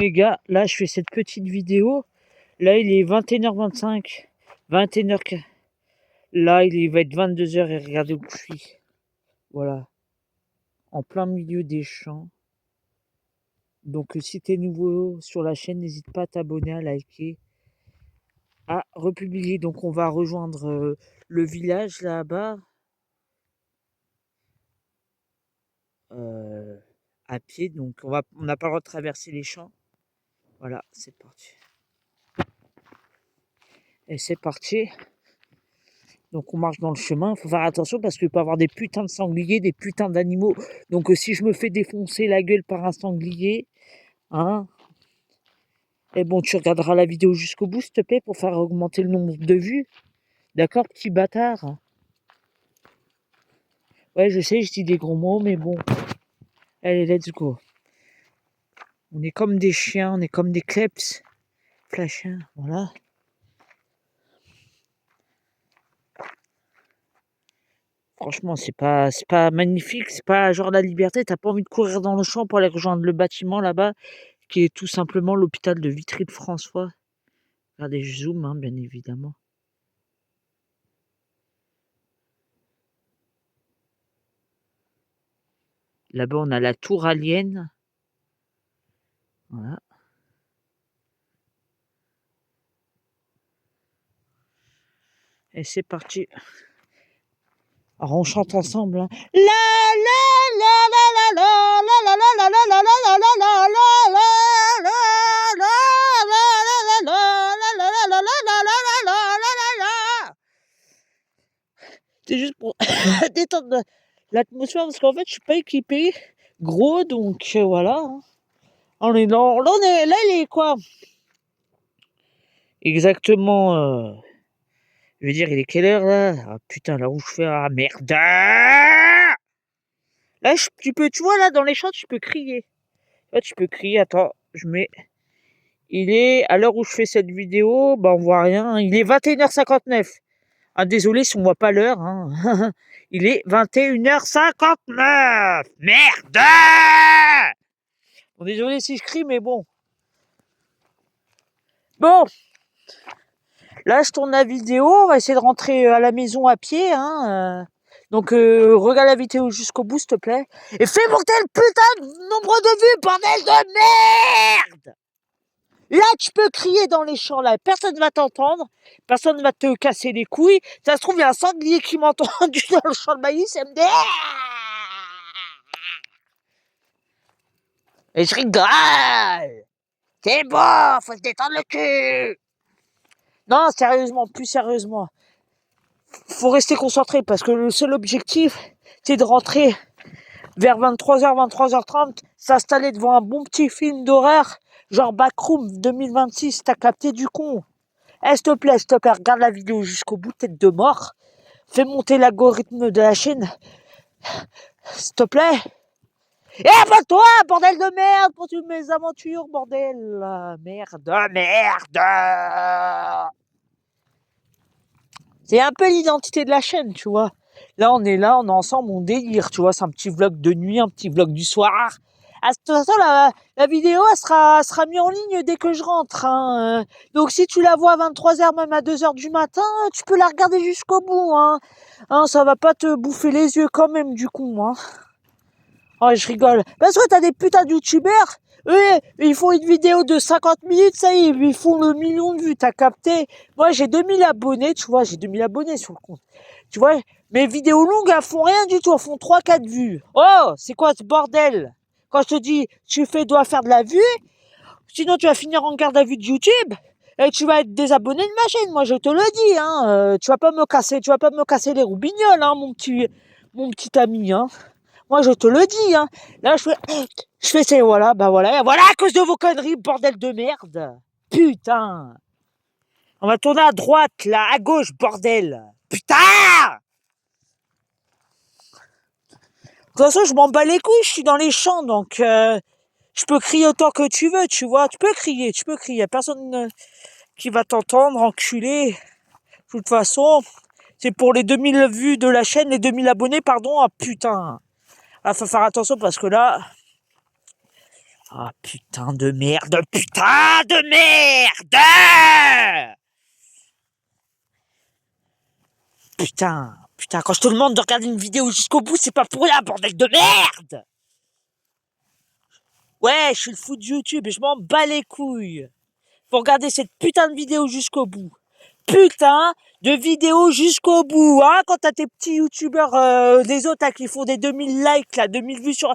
Les gars, là, je fais cette petite vidéo. Là, il est 21h25. 21h. Là, il va être 22h et regardez où je suis. Voilà. En plein milieu des champs. Donc, si t'es nouveau sur la chaîne, n'hésite pas à t'abonner, à liker, à republier. Donc, on va rejoindre le village là-bas. À pied. Donc, on n'a pas le droit de traverser les champs. Voilà, c'est parti. Et c'est parti. Donc on marche dans le chemin, faut faire attention parce qu'il peut y avoir des putains de sangliers, des putains d'animaux. Donc si je me fais défoncer la gueule par un sanglier, hein, et bon, tu regarderas la vidéo jusqu'au bout, s'il te plaît, pour faire augmenter le nombre de vues. D'accord, petit bâtard? Ouais, je sais, je dis des gros mots, mais bon. Allez, let's go. On est comme des chiens, on est comme des kleps. Flashins, voilà. Franchement, c'est pas magnifique, c'est pas genre la liberté. T'as pas envie de courir dans le champ pour aller rejoindre le bâtiment là-bas, qui est tout simplement l'hôpital de Vitry-de-François. Regardez, je zoome, hein, bien évidemment. Là-bas, on a la tour Alien. Voilà. Et c'est parti. Alors, on chante ensemble. Hein. La la la la la la la la la la la la la la la la la. C'est juste pour détendre l'atmosphère parce qu'en fait, je suis pas équipé gros, donc voilà. Hein. On est dans, là, il est quoi? Exactement. Je veux dire, il est quelle heure là? Ah putain, là où je fais. Ah merde! Là, tu peux, tu vois, là, dans les champs, tu peux crier. Là, tu peux crier. Attends, je mets. Il est, à l'heure où je fais cette vidéo, bah, on voit rien. Il est 21h59. Ah, désolé si on voit pas l'heure. Hein. Il est 21h59. Merde! Bon, désolé si je crie, mais bon. Bon. Là, je tourne la vidéo. On va essayer de rentrer à la maison à pied. Hein. Donc, regarde la vidéo jusqu'au bout, s'il te plaît. Et fais monter le putain de nombre de vues, bordel de merde! Là, tu peux crier dans les champs, là. Personne ne va t'entendre. Personne ne va te casser les couilles. Ça se trouve, il y a un sanglier qui m'a entendu dans le champ de maïs et me dit... Et je rigole. C'est bon, faut se détendre le cul. Non, sérieusement, plus sérieusement. Faut rester concentré parce que le seul objectif, c'est de rentrer vers 23h, 23h30, s'installer devant un bon petit film d'horreur, genre Backroom 2026, t'as capté du con. S'il te plaît, regarde la vidéo jusqu'au bout, tête de mort. Fais monter l'algorithme de la chaîne, s'il te plaît. Et abonne-toi, bordel de merde, pour toutes mes aventures, bordel. Merde. C'est un peu l'identité de la chaîne, tu vois. Là, on est ensemble, on délire, tu vois. C'est un petit vlog de nuit, un petit vlog du soir. De toute façon, la vidéo, elle sera mise en ligne dès que je rentre. Hein. Donc, si tu la vois à 23h, même à 2h du matin, tu peux la regarder jusqu'au bout. Hein. Ça va pas te bouffer les yeux quand même, du coup. Hein. Oh, je rigole. Parce que t'as des putains de youtubeurs. Eux, ils font une vidéo de 50 minutes, ça y est, ils font le million de vues, t'as capté? Moi, j'ai 2000 abonnés, tu vois, j'ai 2000 abonnés sur le compte. Tu vois, mes vidéos longues, elles font rien du tout, elles font 3-4 vues. Oh, c'est quoi ce bordel? Quand je te dis, dois faire de la vue, sinon tu vas finir en garde à vue de YouTube, et tu vas être désabonné de ma chaîne, moi je te le dis, hein. Tu vas pas me casser les roubignoles, hein, mon petit ami, hein. Moi, je te le dis, hein. Là, je fais, c'est, voilà, à cause de vos conneries, bordel de merde. Putain. On va tourner à droite, là, à gauche, bordel. Putain. De toute façon, je m'en bats les couilles, je suis dans les champs, donc, je peux crier autant que tu veux, tu vois. Tu peux crier. Y a personne qui va t'entendre, enculé. De toute façon, c'est pour les 2000 vues de la chaîne, les 2000 abonnés, pardon. Ah, putain. Là, faut faire attention parce que là, Ah, putain de merde, putain de merde! Putain, quand je te demande de regarder une vidéo jusqu'au bout, c'est pas pour rien, bordel de merde! Ouais, je suis le fou de YouTube et je m'en bats les couilles. Faut regarder cette putain de vidéo jusqu'au bout. Putain de vidéo jusqu'au bout, hein, quand t'as tes petits youtubeurs, les autres, là, qui font des 2000 likes, là, 2000 vues sur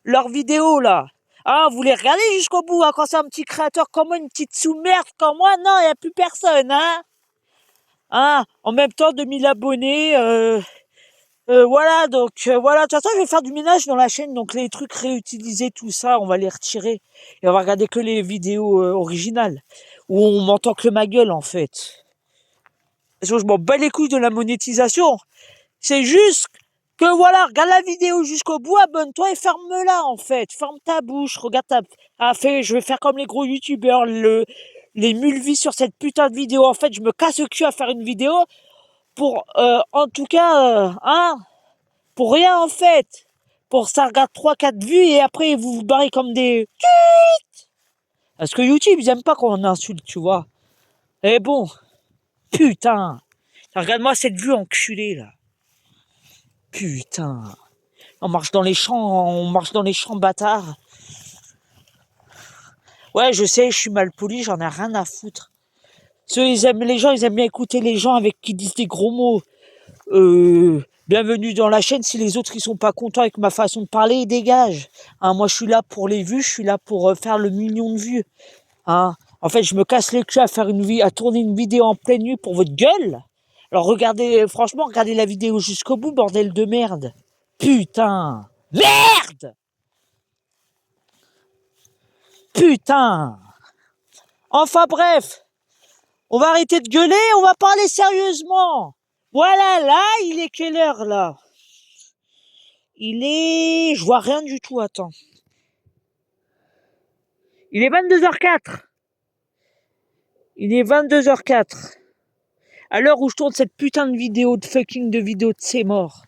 leurs vidéos, là. Hein, vous les regardez jusqu'au bout, hein, quand c'est un petit créateur comme moi, une petite sous-merde comme moi, non, y a plus personne, hein. Hein, en même temps, 2000 abonnés, voilà, donc, voilà. De toute façon, je vais faire du ménage dans la chaîne, donc les trucs réutilisés, tout ça, on va les retirer. Et on va regarder que les vidéos originales, où on m'entend que ma gueule, en fait. Parce que je m'en bats les couilles de la monétisation. C'est juste que voilà, regarde la vidéo jusqu'au bout, abonne-toi et ferme-la, en fait. Ferme ta bouche, regarde ta... Ah, je vais faire comme les gros youtubeurs, les mulvis sur cette putain de vidéo. En fait, je me casse le cul à faire une vidéo pour, en tout cas, hein, pour rien, en fait. Pour ça regarde 3-4 vues et après, vous vous barrez comme des... Parce que YouTube, ils aiment pas qu'on insulte, tu vois. Et bon, putain. Regarde-moi cette vue enculée, là. Putain. On marche dans les champs bâtards. Ouais, je sais, je suis mal poli, j'en ai rien à foutre. Les gens, ils aiment bien écouter les gens avec qui disent des gros mots. Bienvenue dans la chaîne, si les autres ils sont pas contents avec ma façon de parler, ils dégagent. Hein, moi, je suis là pour les vues, je suis là pour faire le million de vues. Hein. En fait, je me casse le cul à tourner une vidéo en pleine nuit pour votre gueule. Alors regardez, franchement, regardez la vidéo jusqu'au bout, bordel de merde. Putain. Merde! Putain! Enfin bref, on va arrêter de gueuler, on va parler sérieusement. Voilà, là, il est quelle heure, là? Il est... Je vois rien du tout, attends. Il est 22h04. Il est 22h04. À l'heure où je tourne cette putain de vidéo de C'est mort.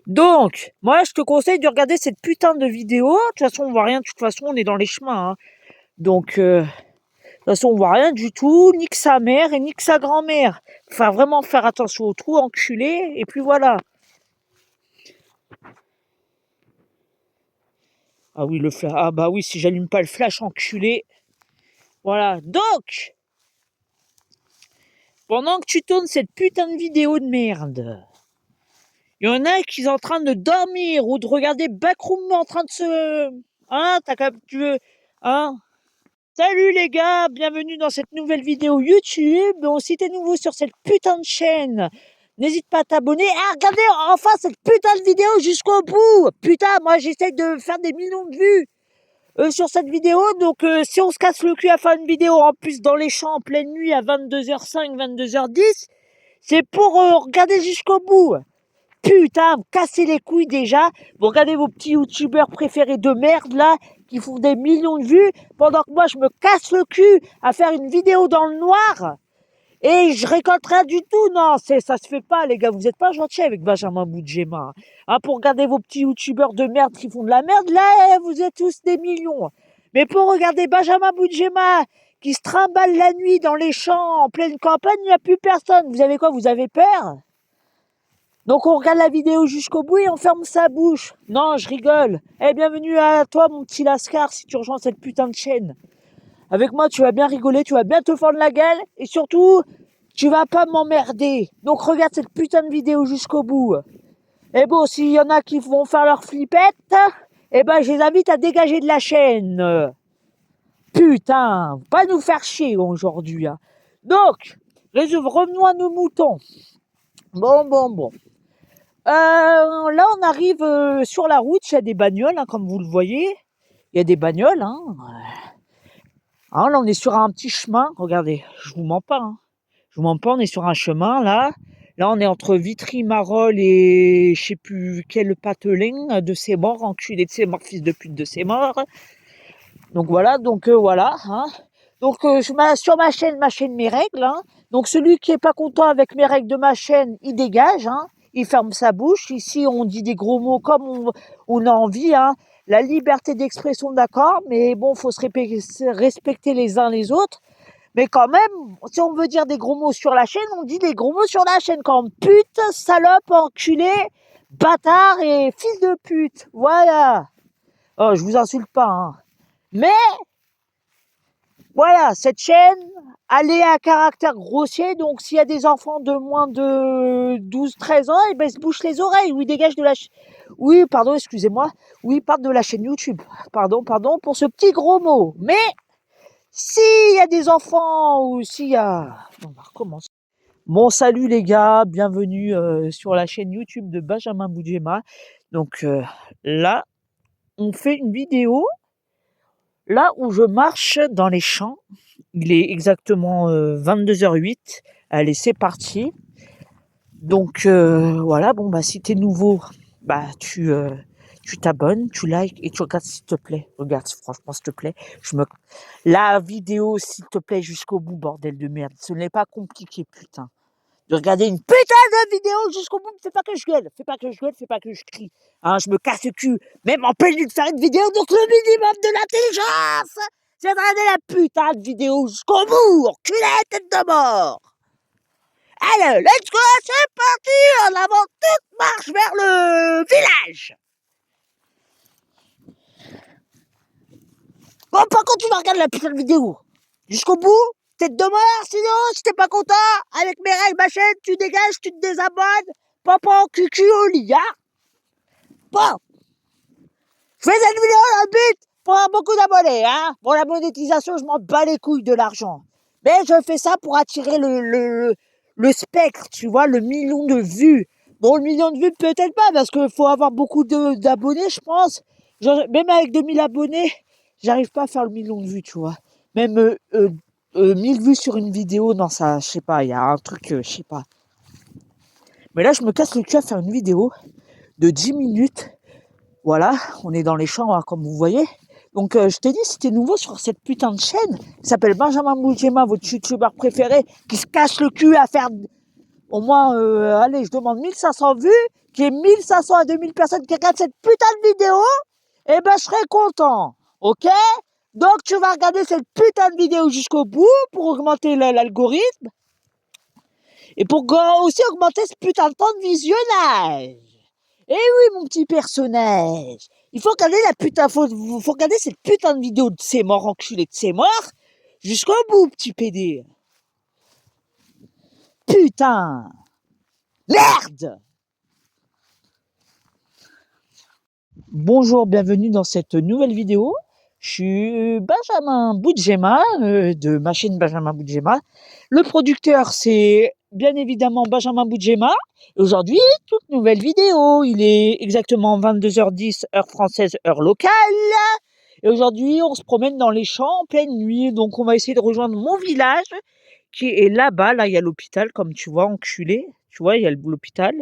Donc, moi, je te conseille de regarder cette putain de vidéo. De toute façon, on voit rien. De toute façon, on est dans les chemins. Hein. Donc, de toute façon, on voit rien du tout. Nique sa mère et nique sa grand-mère. Faut vraiment faire attention aux trous, enculé. Et puis voilà. Ah oui, le flash. Ah bah oui, si j'allume pas le flash, enculé. Voilà. Donc, pendant que tu tournes cette putain de vidéo de merde, il y en a qui sont en train de dormir ou de regarder Backroom en train de se... Hein, tu veux... Hein. Salut les gars, bienvenue dans cette nouvelle vidéo YouTube. Donc, si t'es nouveau sur cette putain de chaîne, n'hésite pas à t'abonner et à regarder enfin cette putain de vidéo jusqu'au bout. Putain, moi j'essaie de faire des millions de vues sur cette vidéo. Donc si on se casse le cul à faire une vidéo en plus dans les champs en pleine nuit à 22h05, 22h10, c'est pour regarder jusqu'au bout. Putain, cassez les couilles déjà. Vous regardez vos petits youtubeurs préférés de merde là, qui font des millions de vues, pendant que moi je me casse le cul à faire une vidéo dans le noir et je récolte rien du tout. Non, ça se fait pas les gars, vous êtes pas gentils avec Benjamin Boudjema. Hein, pour regarder vos petits youtubeurs de merde qui font de la merde, là vous êtes tous des millions. Mais pour regarder Benjamin Boudjema qui se trimballe la nuit dans les champs en pleine campagne, il n'y a plus personne. Vous avez quoi? Vous avez peur? Donc on regarde la vidéo jusqu'au bout et on ferme sa bouche. Non, je rigole. Bienvenue à toi mon petit Lascar si tu rejoins cette putain de chaîne. Avec moi tu vas bien rigoler, tu vas bien te fendre la gueule et surtout tu vas pas m'emmerder. Donc regarde cette putain de vidéo jusqu'au bout. Et bon, s'il y en a qui vont faire leur flippette, je les invite à dégager de la chaîne. Putain, pas nous faire chier aujourd'hui. Hein. Donc, revenons à nos moutons. Bon. Là, on arrive sur la route, il y a des bagnoles, hein, comme vous le voyez. Il y a des bagnoles. Hein. Là, on est sur un petit chemin. Regardez, je vous mens pas. Hein. Je vous mens pas, on est sur un chemin, là. Là, on est entre Vitry-Marolles et je sais plus quel patelin de ces morts, enculé de ces morts, fils de pute de ces morts. Donc voilà, voilà. Hein. Donc sur ma chaîne, mes règles. Hein. Donc celui qui est pas content avec mes règles de ma chaîne, il dégage. Hein. Il ferme sa bouche. Ici, on dit des gros mots comme on a envie. Hein. la liberté d'expression, d'accord, mais bon, faut se respecter les uns les autres. Mais quand même, si on veut dire des gros mots sur la chaîne, on dit des gros mots sur la chaîne, comme pute, salope, enculé, bâtard et fils de pute. Voilà. Oh, je vous insulte pas, hein. Mais, voilà, cette chaîne, elle est à caractère grossier, donc s'il y a des enfants de moins de 12-13 ans, eh ben, ils se bouchent les oreilles, ou ils dégagent de la chaîne. Oui, pardon, excusez-moi. Oui, ils partent de la chaîne YouTube. Pardon pour ce petit gros mot. Mais, s'il y a des enfants, ou s'il y a... On va recommencer. Bon, salut les gars, bienvenue sur la chaîne YouTube de Benjamin Boudjema. Donc là, on fait une vidéo, là où je marche dans les champs. Il est exactement 22h08. Allez, c'est parti. Donc voilà, bon bah si t'es nouveau, bah tu t'abonnes, tu likes et tu regardes s'il te plaît. Regarde franchement s'il te plaît. La vidéo s'il te plaît jusqu'au bout, bordel de merde. Ce n'est pas compliqué, putain. De regarder une putain de vidéo jusqu'au bout, fais pas que je gueule, fais pas que je gueule, fais pas que je crie. Hein, je me casse le cul, même en pleine nuit de faire une vidéo, donc le minimum de l'intelligence, c'est de regarder la putain de vidéo jusqu'au bout, enculé, tête de mort. Allez, let's go, c'est parti, en avant, toute marche vers le village. Bon, par contre, tu vas regarder la putain de vidéo jusqu'au bout, tête de mort, sinon, si t'es pas content, avec mes règles, ma chaîne, tu dégages, tu te désabonnes, papa, cucu au lit, hein. Bon, je fais cette vidéo dans le but pour avoir beaucoup d'abonnés, hein. Pour la monétisation, je m'en bats les couilles de l'argent. Mais je fais ça pour attirer le spectre, tu vois, le million de vues. Bon, le million de vues, peut-être pas, parce qu'il faut avoir beaucoup d'abonnés, je pense. Genre, même avec 2000 abonnés, j'arrive pas à faire le million de vues, tu vois. Même 1000 vues sur une vidéo, non, ça, je sais pas, il y a un truc, je sais pas. Mais là, je me casse le cul à faire une vidéo de 10 minutes. Voilà, on est dans les champs, hein, comme vous voyez. Donc, je t'ai dit, si t'es nouveau sur cette putain de chaîne, qui s'appelle Benjamin Boudjema, votre youtubeur préféré, qui se casse le cul à faire au moins, allez, je demande 1500 vues, qu'il y ait 1500 à 2000 personnes qui regardent cette putain de vidéo, eh ben, je serai content. Ok? Donc, tu vas regarder cette putain de vidéo jusqu'au bout pour augmenter l'algorithme et pour aussi augmenter ce putain de temps de visionnage. Eh oui, mon petit personnage. Il faut regarder faut regarder cette putain de vidéo de ces morts enculés de ces morts jusqu'au bout, petit PD. Putain. Merde. Bonjour, bienvenue dans cette nouvelle vidéo. Je suis Benjamin Boudjema de ma chaîne Benjamin Boudjema. Le producteur, c'est bien évidemment Benjamin Boudjema. Aujourd'hui, toute nouvelle vidéo. Il est exactement 22h10, heure française, heure locale. Et aujourd'hui, on se promène dans les champs en pleine nuit. Donc, on va essayer de rejoindre mon village qui est là-bas. Là, il y a l'hôpital, comme tu vois, enculé. Tu vois, il y a l'hôpital.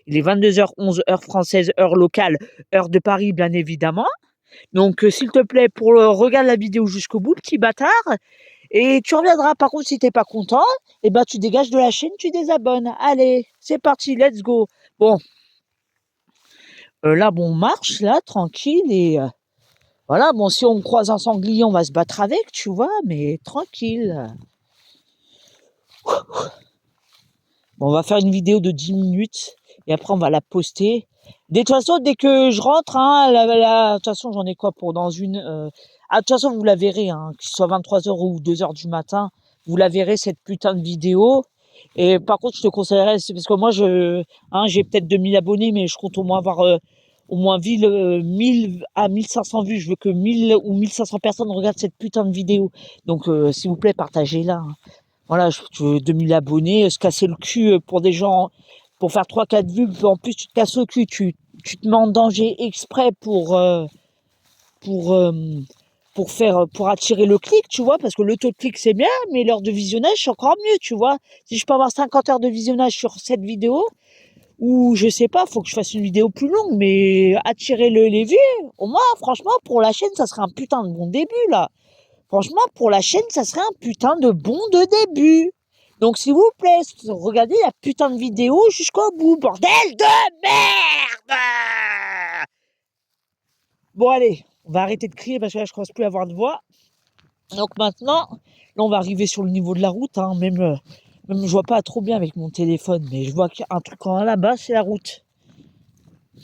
Il est 22h11, heure française, heure locale, heure de Paris, bien évidemment. Donc, s'il te plaît, regarde la vidéo jusqu'au bout, petit bâtard. Et tu reviendras. Par contre, si t'es pas content, eh ben, tu dégages de la chaîne, tu désabonnes. Allez, c'est parti, let's go. Bon. Là, bon, on marche, là, tranquille. Et voilà, bon, si on croise un sanglier, on va se battre avec, tu vois, mais tranquille. Bon, on va faire une vidéo de 10 minutes et après on va la poster. De toute façon, dès que je rentre, hein, de toute façon, j'en ai quoi pour dans une... de toute façon, vous la verrez, hein, que ce soit 23h ou 2h du matin, vous la verrez, cette putain de vidéo. Et par contre, je te conseillerais, c'est parce que moi, j'ai peut-être 2000 abonnés, mais je compte au moins avoir au moins 1000 à 1500 vues. Je veux que 1000 ou 1500 personnes regardent cette putain de vidéo. Donc, s'il vous plaît, partagez-la. Hein. Voilà, je veux 2000 abonnés, se casser le cul pour des gens, pour faire 3-4 vues, en plus tu te casses le cul, tu te mets en danger exprès pour, pour attirer le clic, tu vois, parce que le taux de clic c'est bien, mais l'heure de visionnage c'est encore mieux, tu vois. Si je peux avoir 50 heures de visionnage sur cette vidéo, ou je sais pas, faut que je fasse une vidéo plus longue, mais attirer les vues, au moins, franchement, pour la chaîne, ça serait un putain de bon début, là. Franchement, pour la chaîne, ça serait un putain de bon de début. Donc, s'il vous plaît, regardez la putain de vidéo jusqu'au bout, bordel de merde! Bon, allez, on va arrêter de crier parce que là, je commence plus à avoir de voix. Donc maintenant, là, on va arriver sur le niveau de la route. Hein. Même, je vois pas trop bien avec mon téléphone, mais je vois qu'un truc en là-bas, c'est la route.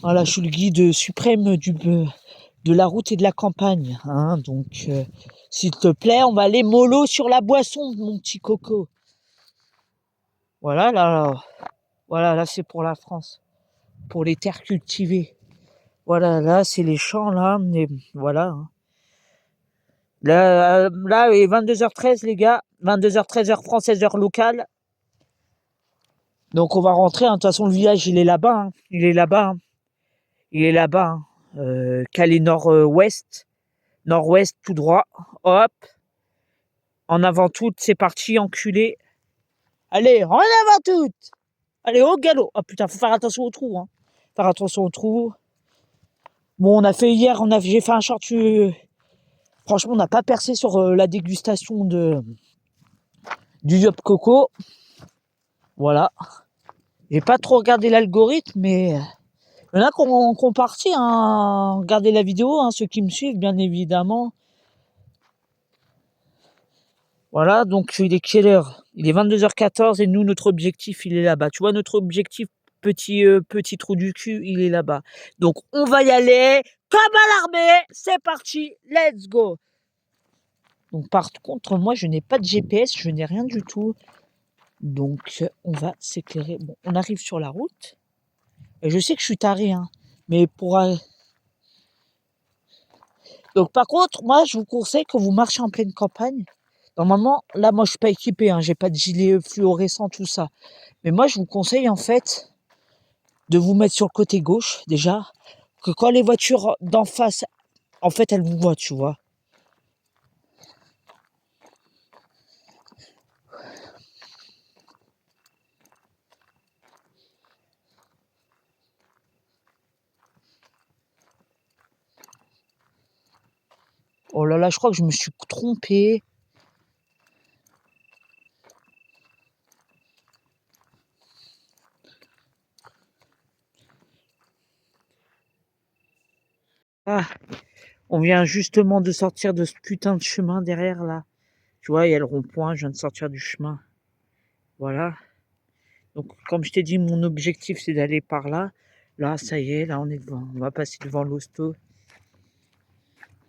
Voilà, je suis le guide suprême de la route et de la campagne. Hein. Donc, s'il te plaît, on va aller mollo sur la boisson, mon petit coco. Voilà, là, c'est pour la France, pour les terres cultivées. Voilà, là, c'est les champs, là, mais voilà. Hein. Là, il est 22h13, les gars. 22h13, heure française, heure locale. Donc, on va rentrer. Hein. De toute façon, le village, il est là-bas. Hein. Il est là-bas. Hein. Il est là-bas. Hein. Calais nord-ouest. Nord-ouest, tout droit. Hop. En avant toute, c'est parti, enculé. Allez, en avant toute. Allez, au galop. Oh putain, faut faire attention aux trous. Hein. Faire attention aux trous. Bon, on a fait hier, j'ai fait un short. Franchement, on n'a pas percé sur la dégustation du Yop Coco. Voilà. J'ai pas trop regardé l'algorithme, mais il y en a qui ont parti, hein, regarder la vidéo, hein, ceux qui me suivent, bien évidemment. Voilà, donc il est quelle heure? Il est 22h14 et nous, notre objectif, il est là-bas. Tu vois, notre objectif, petit trou du cul, il est là-bas. Donc, on va y aller comme à l'armée. C'est parti, let's go. Donc, par contre, moi, je n'ai pas de GPS, je n'ai rien du tout. Donc, on va s'éclairer. Bon, on arrive sur la route. Et je sais que je suis taré, hein, mais Donc, par contre, moi, je vous conseille que vous marchez en pleine campagne. Normalement, là, moi, je suis pas équipé, hein, j'ai pas de gilet fluorescent, tout ça. Mais moi, je vous conseille, en fait, de vous mettre sur le côté gauche, déjà, que quand les voitures d'en face, en fait, elles vous voient, tu vois. Oh là là, je crois que je me suis trompé. Ah, on vient justement de sortir de ce putain de chemin derrière, là. Tu vois, il y a le rond-point, je viens de sortir du chemin. Voilà. Donc, comme je t'ai dit, mon objectif, c'est d'aller par là. Là, ça y est, là, on est devant. On va passer devant l'hosto.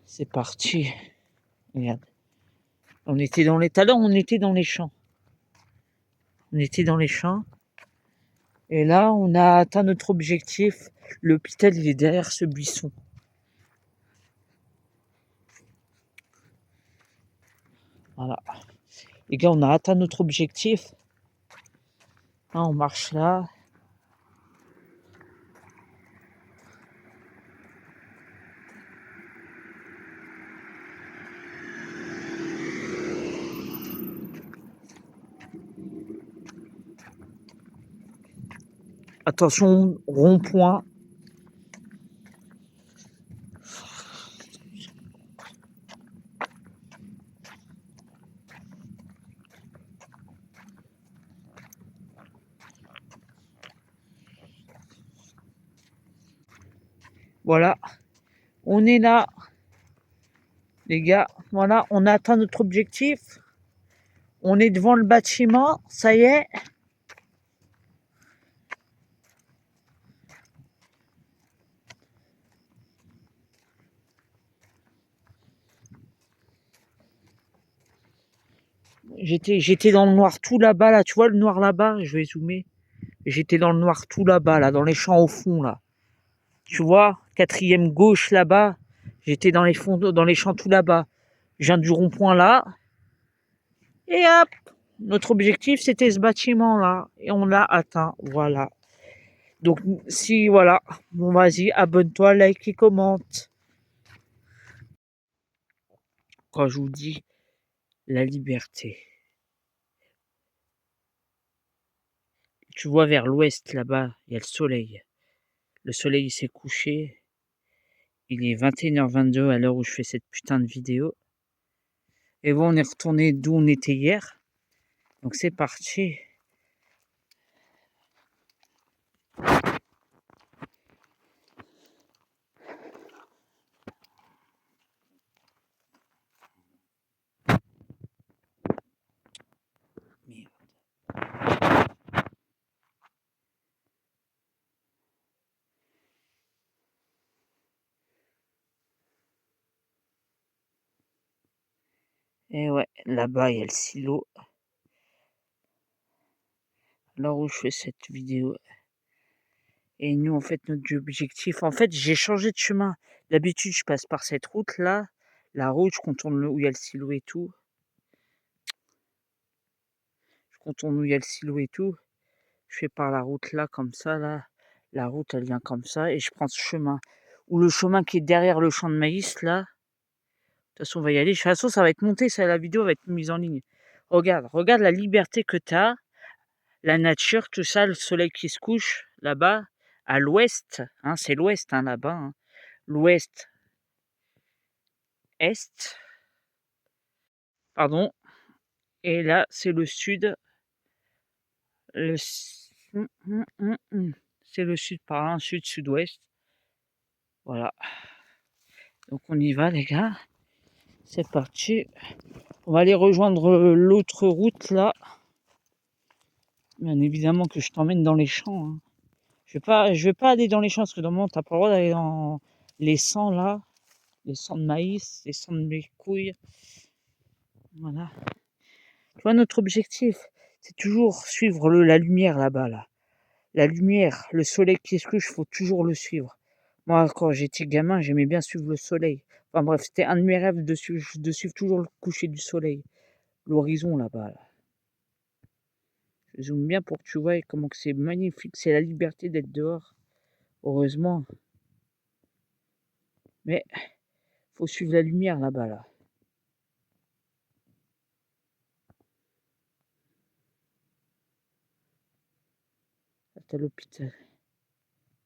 C'est parti. Regarde. On était dans les talents, on était dans les champs. On était dans les champs. Et là, on a atteint notre objectif. L'hôpital, il est derrière ce buisson. Voilà. Les gars, on a atteint notre objectif. Hein, on marche là. Attention, rond-point. Voilà. On est là. Les gars, voilà, on a atteint notre objectif. On est devant le bâtiment. Ça y est. J'étais dans le noir tout là-bas, là. Tu vois le noir là-bas? Je vais zoomer. J'étais dans le noir tout là-bas, là, dans les champs au fond, là. Tu vois, quatrième gauche là-bas. J'étais dans les champs tout là-bas. Je viens du rond-point là. Et hop, notre objectif, c'était ce bâtiment-là. Et on l'a atteint. Voilà. Donc, si, voilà. Bon, vas-y, abonne-toi, like et commente. Quand je vous dis la liberté. Tu vois, vers l'ouest, là-bas, il y a le soleil. Le soleil s'est couché. Il est 21h22 à l'heure où je fais cette putain de vidéo. Et bon, on est retourné d'où on était hier. Donc, c'est parti. Et ouais, là-bas, il y a le silo. Là où je fais cette vidéo. Et nous, en fait, notre objectif... En fait, j'ai changé de chemin. D'habitude, je passe par cette route-là. La route, je contourne où il y a le silo et tout. Je contourne où il y a le silo et tout. Je fais par la route là, comme ça, là. La route, elle vient comme ça. Et je prends ce chemin. Ou le chemin qui est derrière le champ de maïs, là. De toute façon, on va y aller. De toute façon, ça va être monté. Ça, la vidéo va être mise en ligne. Regarde la liberté que tu as. La nature, tout ça, le soleil qui se couche, là-bas, à l'ouest. Hein, c'est l'ouest, hein, là-bas. Hein. L'ouest, est. Pardon. Et là, c'est le sud. Le... C'est le sud par là, sud, sud-ouest. Voilà. Donc on y va les gars. C'est parti. On va aller rejoindre l'autre route là. Bien évidemment que je t'emmène dans les champs. Hein. Je vais pas aller dans les champs parce que dans le moment t'as pas le droit d'aller dans les champs là. Les champs de maïs, les champs de couilles. Voilà. Tu vois, notre objectif, c'est toujours suivre la lumière là-bas là. La lumière, le soleil qui se couche, faut toujours le suivre. Moi, quand j'étais gamin, j'aimais bien suivre le soleil. Enfin bref, c'était un de mes rêves de suivre toujours le coucher du soleil. L'horizon là-bas. Là. Je zoome bien pour que tu vois comment que c'est magnifique. C'est la liberté d'être dehors. Heureusement. Mais faut suivre la lumière là-bas. Là. Là, t'as l'hôpital.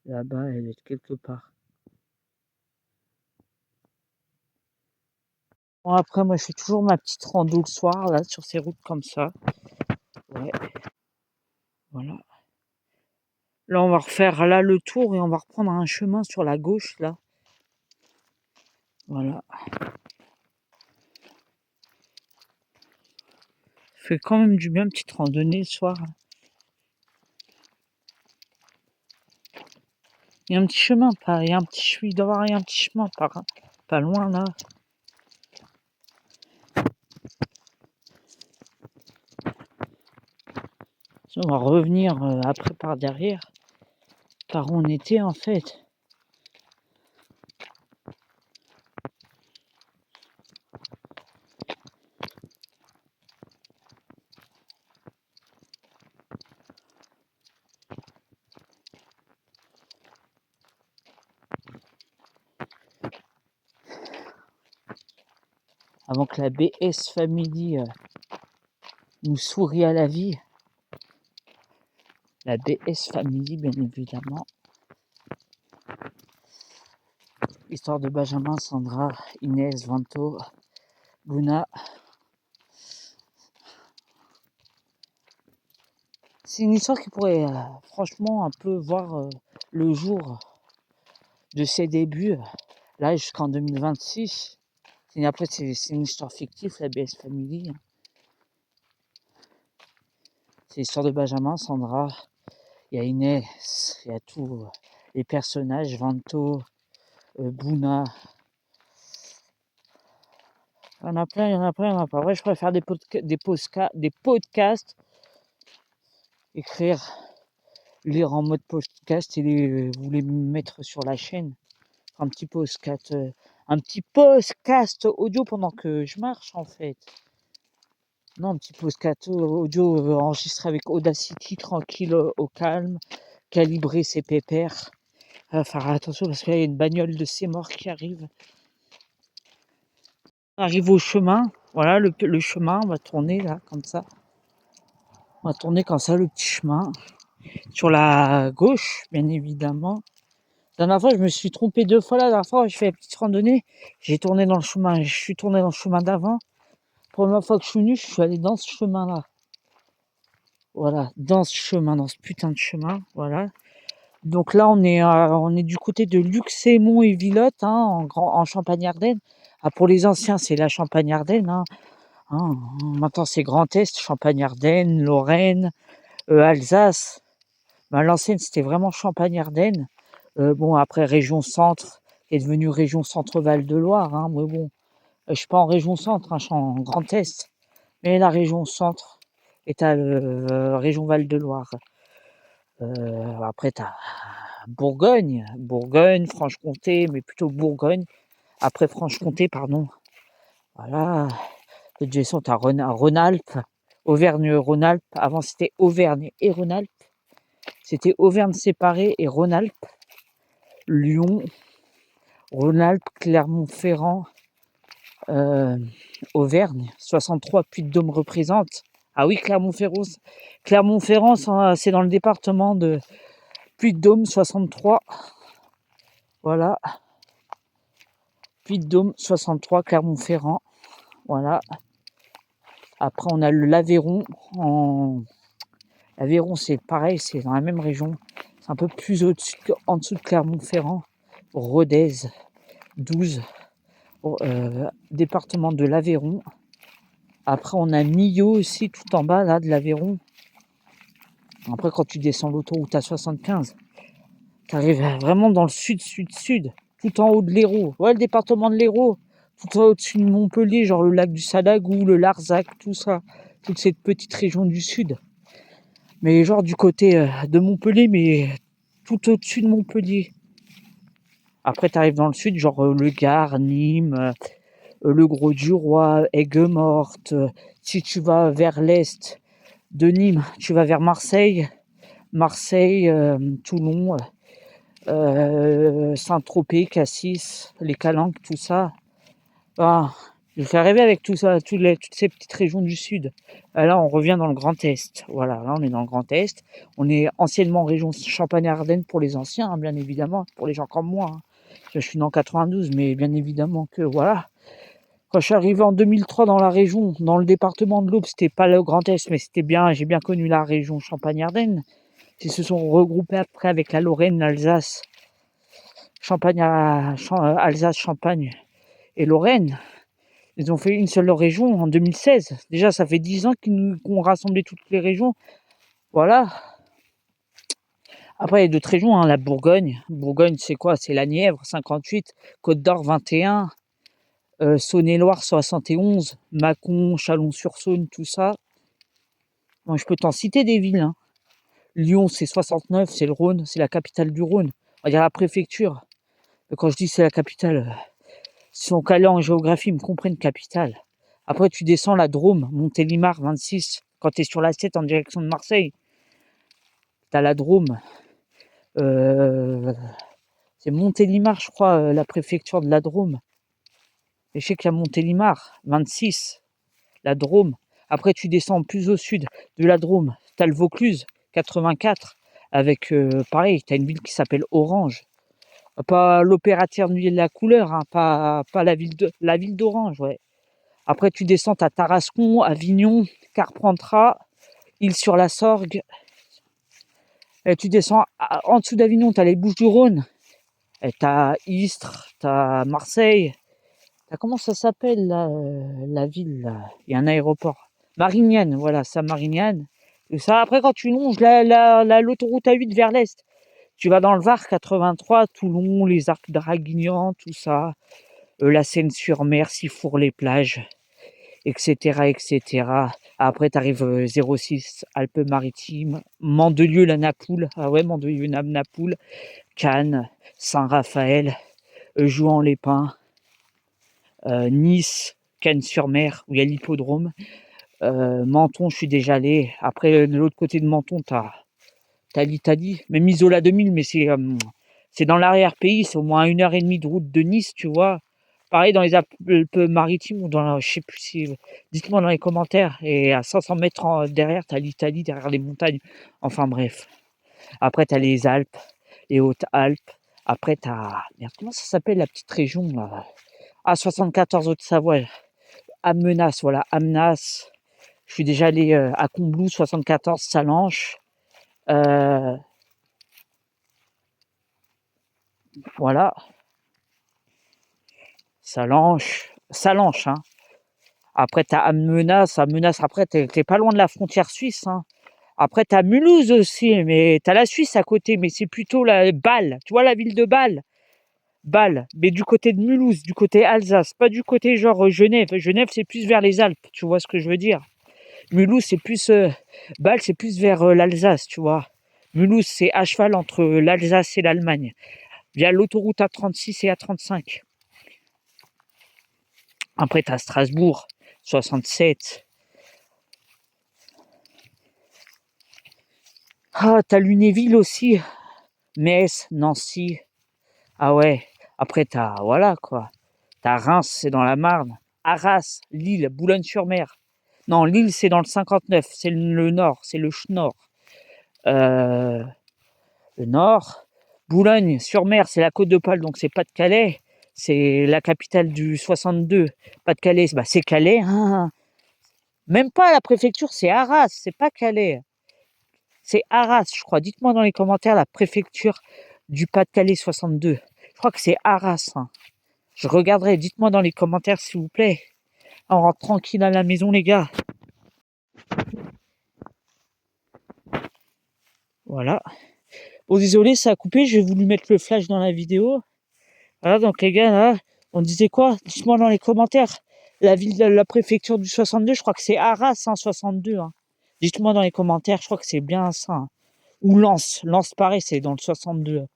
Là-bas, elle est quelque part. Bon, après, moi, je fais toujours ma petite rando le soir, là, sur ces routes comme ça. Ouais. Voilà. Là, on va refaire là le tour et on va reprendre un chemin sur la gauche, là. Voilà. Ça fait quand même du bien, petite randonnée le soir. Il y a un petit chemin, il y a un petit, il doit y avoir un petit chemin pas loin, là. On va revenir après par derrière, par où on était en fait. Avant que la BS Family nous sourit à la vie. La BS Family, bien évidemment. Histoire de Benjamin, Sandra, Inès, Vanto, Luna. C'est une histoire qui pourrait franchement un peu voir le jour de ses débuts, là jusqu'en 2026. Et après, c'est une histoire fictive, la BS Family. C'est l'histoire de Benjamin, Sandra, il y a Inès, il y a tous les personnages, Vanto, Bouna. Il y en a plein, il y en a plein, il y en a pas. Après, je préfère des podcasts, écrire, lire en mode podcast et vous les mettre sur la chaîne. Un petit podcast audio pendant que je marche en fait. Non, un petit podcast audio enregistré avec Audacity, tranquille, au calme, calibrer ses pépères. Faire attention parce qu'il y a une bagnole de ces morts qui arrive. On arrive au chemin, voilà le chemin, on va tourner là, comme ça. On va tourner comme ça le petit chemin. Sur la gauche, bien évidemment. La dernière fois, je me suis trompé 2 fois. La dernière fois, je fais une petite randonnée. Je suis tourné dans le chemin d'avant. Première fois que je suis venu, je suis allé dans ce chemin-là. Voilà, dans ce putain de chemin. Voilà. Donc là, on est du côté de Luxémont et Villotte, hein, en Champagne-Ardenne. Ah, pour les anciens, c'est la Champagne-Ardenne. Maintenant, c'est Grand Est, Champagne-Ardenne, Lorraine, Alsace. À l'ancienne, c'était vraiment Champagne-Ardenne. Bon, après, région Centre, qui est devenue région Centre-Val de Loire. Mais bon, Je suis pas en région centre, hein, je suis en Grand Est. Mais la région centre est à région Val-de-Loire. Après, tu as Bourgogne, Franche-Comté, mais plutôt Bourgogne. Après Franche-Comté, pardon. Voilà. De gestion, tu as Rhône-Alpes, Auvergne-Rhône-Alpes. Avant, c'était Auvergne et Rhône-Alpes. C'était Auvergne séparée et Rhône-Alpes. Lyon, Rhône-Alpes, Clermont-Ferrand, Auvergne. 63 Puy-de-Dôme représente. Ah oui, Clermont-Ferrand, c'est dans le département de Puy-de-Dôme, 63. Voilà. Puy-de-Dôme, 63, Clermont-Ferrand. Voilà. Après, on a l'Aveyron. L'Aveyron, c'est pareil, c'est dans la même région. C'est un peu plus en dessous de Clermont-Ferrand. Rodez, 12. Département de l'Aveyron. Après, on a Millau aussi, tout en bas, là, de l'Aveyron. Après, quand tu descends l'autoroute à 75, tu arrives vraiment dans le sud, tout en haut de l'Hérault. Ouais, le département de l'Hérault, tout au-dessus de Montpellier, genre le lac du Sadagou, le Larzac, tout ça. Toute cette petite région du sud. Mais genre du côté de Montpellier, mais tout au-dessus de Montpellier. Après, tu arrives dans le sud, genre le Gard, Nîmes, le Gros-du-Roi, Aigues-Mortes. Si tu vas vers l'est de Nîmes, tu vas vers Marseille, Toulon, Saint-Tropez, Cassis, les Calanques, tout ça. Ah, je me fais rêver avec tout ça, toutes ces petites régions du sud. Là, on revient dans le Grand Est. Voilà, là, on est dans le Grand Est. On est anciennement région Champagne-Ardenne pour les anciens, hein, bien évidemment, pour les gens comme moi. Hein. Je suis né en 92, mais bien évidemment que voilà. Quand je suis arrivé en 2003 dans la région, dans le département de l'Aube, c'était pas le Grand Est, mais c'était bien, j'ai bien connu la région Champagne-Ardenne. Ils se sont regroupés après avec la Lorraine, l'Alsace, Alsace, Champagne et Lorraine. Ils ont fait une seule région en 2016. Déjà, ça fait 10 ans qu'on rassemblé toutes les régions. Voilà. Après, il y a d'autres régions, hein, la Bourgogne. Bourgogne, c'est quoi? C'est la Nièvre, 58, Côte d'Or, 21, Saône-et-Loire, 71, Mâcon, Chalon-sur-Saône, tout ça. Bon, je peux t'en citer des villes. Hein. Lyon, c'est 69, c'est le Rhône, c'est la capitale du Rhône. On va dire la préfecture. Quand je dis c'est la capitale, si sont calés en géographie, ils me comprennent capitale. Après, tu descends la Drôme, Montélimar, 26. Quand tu es sur la 7 en direction de Marseille, tu as la Drôme. C'est Montélimar, je crois, la préfecture de la Drôme. Et je sais qu'il y a Montélimar, 26, la Drôme. Après, tu descends plus au sud de la Drôme. Tu as le Vaucluse, 84, avec, pareil, tu as une ville qui s'appelle Orange. Pas l'opéra Nuit de la couleur, hein, pas la ville d'Orange, ouais. Après, tu descends à Tarascon, Avignon, Carpentras, Île-sur-la-Sorgue. Et tu descends en dessous d'Avignon, tu as les Bouches-du-Rhône. Tu as Istres, tu as Marseille. Comment ça s'appelle la ville là? Il y a un aéroport. Marignane, voilà, ça Marignane. Et ça, après, quand tu longes l'autoroute A8 vers l'est, tu vas dans le Var, 83, Toulon, les Arcs Draguignan, tout ça. La Seine-sur-Mer, Sifour-les-Plages, etc. Après, tu arrives 06, Alpes-Maritimes, Mandelieu, la Napoule. Ah ouais, Mandelieu, Napoule, Cannes, Saint-Raphaël, Jouan-les-Pins, Nice, Cannes-sur-Mer, où il y a l'hippodrome. Menton, je suis déjà allé. Après, de l'autre côté de Menton, t'as l'Italie, même Isola 2000, mais c'est dans l'arrière-pays, c'est au moins 1h30 de route de Nice, tu vois. Pareil dans les Alpes-Maritimes ou je sais plus si. Dites-moi dans les commentaires. Et à 500 mètres derrière, t'as l'Italie, derrière les montagnes. Enfin bref. Après, t'as les Alpes, les Hautes-Alpes. Après, merde, comment ça s'appelle la petite région là? Ah, 74 Haute-Savoie. Amenas, voilà, Amenas. Je suis déjà allé à Combloux, 74, Salanches. Voilà. Salanches, hein. Après, t'as Amenas, après, t'es pas loin de la frontière suisse, hein. Après, t'as Mulhouse aussi, mais t'as la Suisse à côté, mais c'est plutôt la Bâle. Tu vois la ville de Bâle? Bâle, mais du côté de Mulhouse, du côté Alsace, pas du côté genre Genève. Genève, c'est plus vers les Alpes, tu vois ce que je veux dire. Mulhouse, c'est plus... Bâle, c'est plus vers l'Alsace, tu vois. Mulhouse, c'est à cheval entre l'Alsace et l'Allemagne, via l'autoroute A36 et A35. Après, t'as Strasbourg, 67. Ah, t'as Lunéville aussi. Metz, Nancy. Ah ouais. Après, voilà, quoi. T'as Reims, c'est dans la Marne. Arras, Lille, Boulogne-sur-Mer. Non, Lille, c'est dans le 59. C'est le nord, c'est le Schnorr. Euh, le nord. Boulogne-sur-Mer, c'est la Côte d'Opale, donc c'est Pas-de-Calais. C'est la capitale du 62. Pas-de-Calais, bah, c'est Calais. Hein. Même pas la préfecture, c'est Arras, c'est pas Calais. C'est Arras, je crois. Dites-moi dans les commentaires la préfecture du Pas-de-Calais 62. Je crois que c'est Arras. Hein. Je regarderai. Dites-moi dans les commentaires, s'il vous plaît. On rentre tranquille à la maison, les gars. Voilà. Oh, désolé, ça a coupé. J'ai voulu mettre le flash dans la vidéo. Voilà, donc les gars, là, on disait quoi? Dites-moi dans les commentaires. La ville de la préfecture du 62, je crois que c'est Arras, hein, 62. Hein. Dites-moi dans les commentaires, je crois que c'est bien ça. Hein. Ou Lens. Lens, pareil, c'est dans le 62.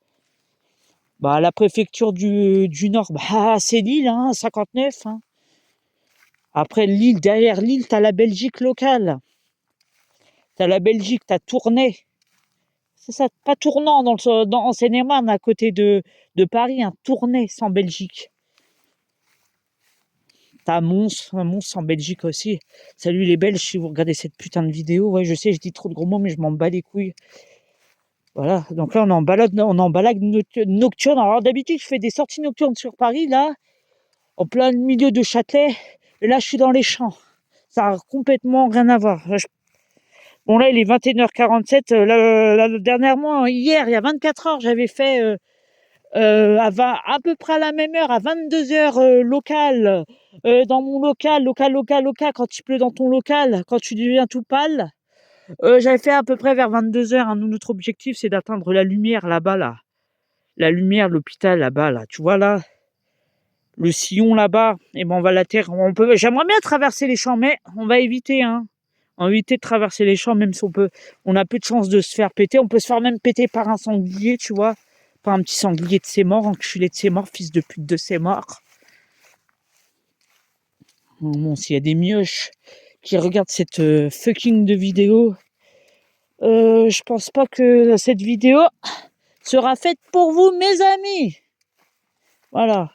Bah, la préfecture du Nord, bah, c'est Lille, hein, 59. Hein. Après, Lille, derrière Lille, t'as la Belgique locale. T'as la Belgique, t'as Tournai. C'est ça, pas Tournant en Seine-et-Marne, à côté de Paris, un Tournai, c'est en Belgique. T'as Mons en Belgique aussi. Salut les Belges, si vous regardez cette putain de vidéo. Ouais, je sais, je dis trop de gros mots, mais je m'en bats les couilles. Voilà, donc là, on est en balade nocturne. Alors d'habitude, je fais des sorties nocturnes sur Paris, là, en plein milieu de Châtelet. Et là, je suis dans les champs. Ça a complètement rien à voir. Bon, là, il est 21h47. Dernièrement, hier, il y a 24 heures, j'avais fait à peu près à la même heure, à 22h local, dans mon local, quand il pleut dans ton local, quand tu deviens tout pâle. J'avais fait à peu près vers 22h. Hein, notre objectif, c'est d'atteindre la lumière là-bas, là. La lumière, l'hôpital là-bas, là. Tu vois, là, le sillon là-bas. Et ben, on va l'atterrir. J'aimerais bien traverser les champs, mais on va éviter, hein. On va éviter de traverser les champs, même si on a peu de chances de se faire péter. On peut se faire même péter par un sanglier, tu vois. Par un petit sanglier de ses morts, enculé de ses morts, fils de pute de ses morts. Bon, s'il y a des mioches qui regardent cette fucking de vidéo, je pense pas que cette vidéo sera faite pour vous, mes amis. Voilà.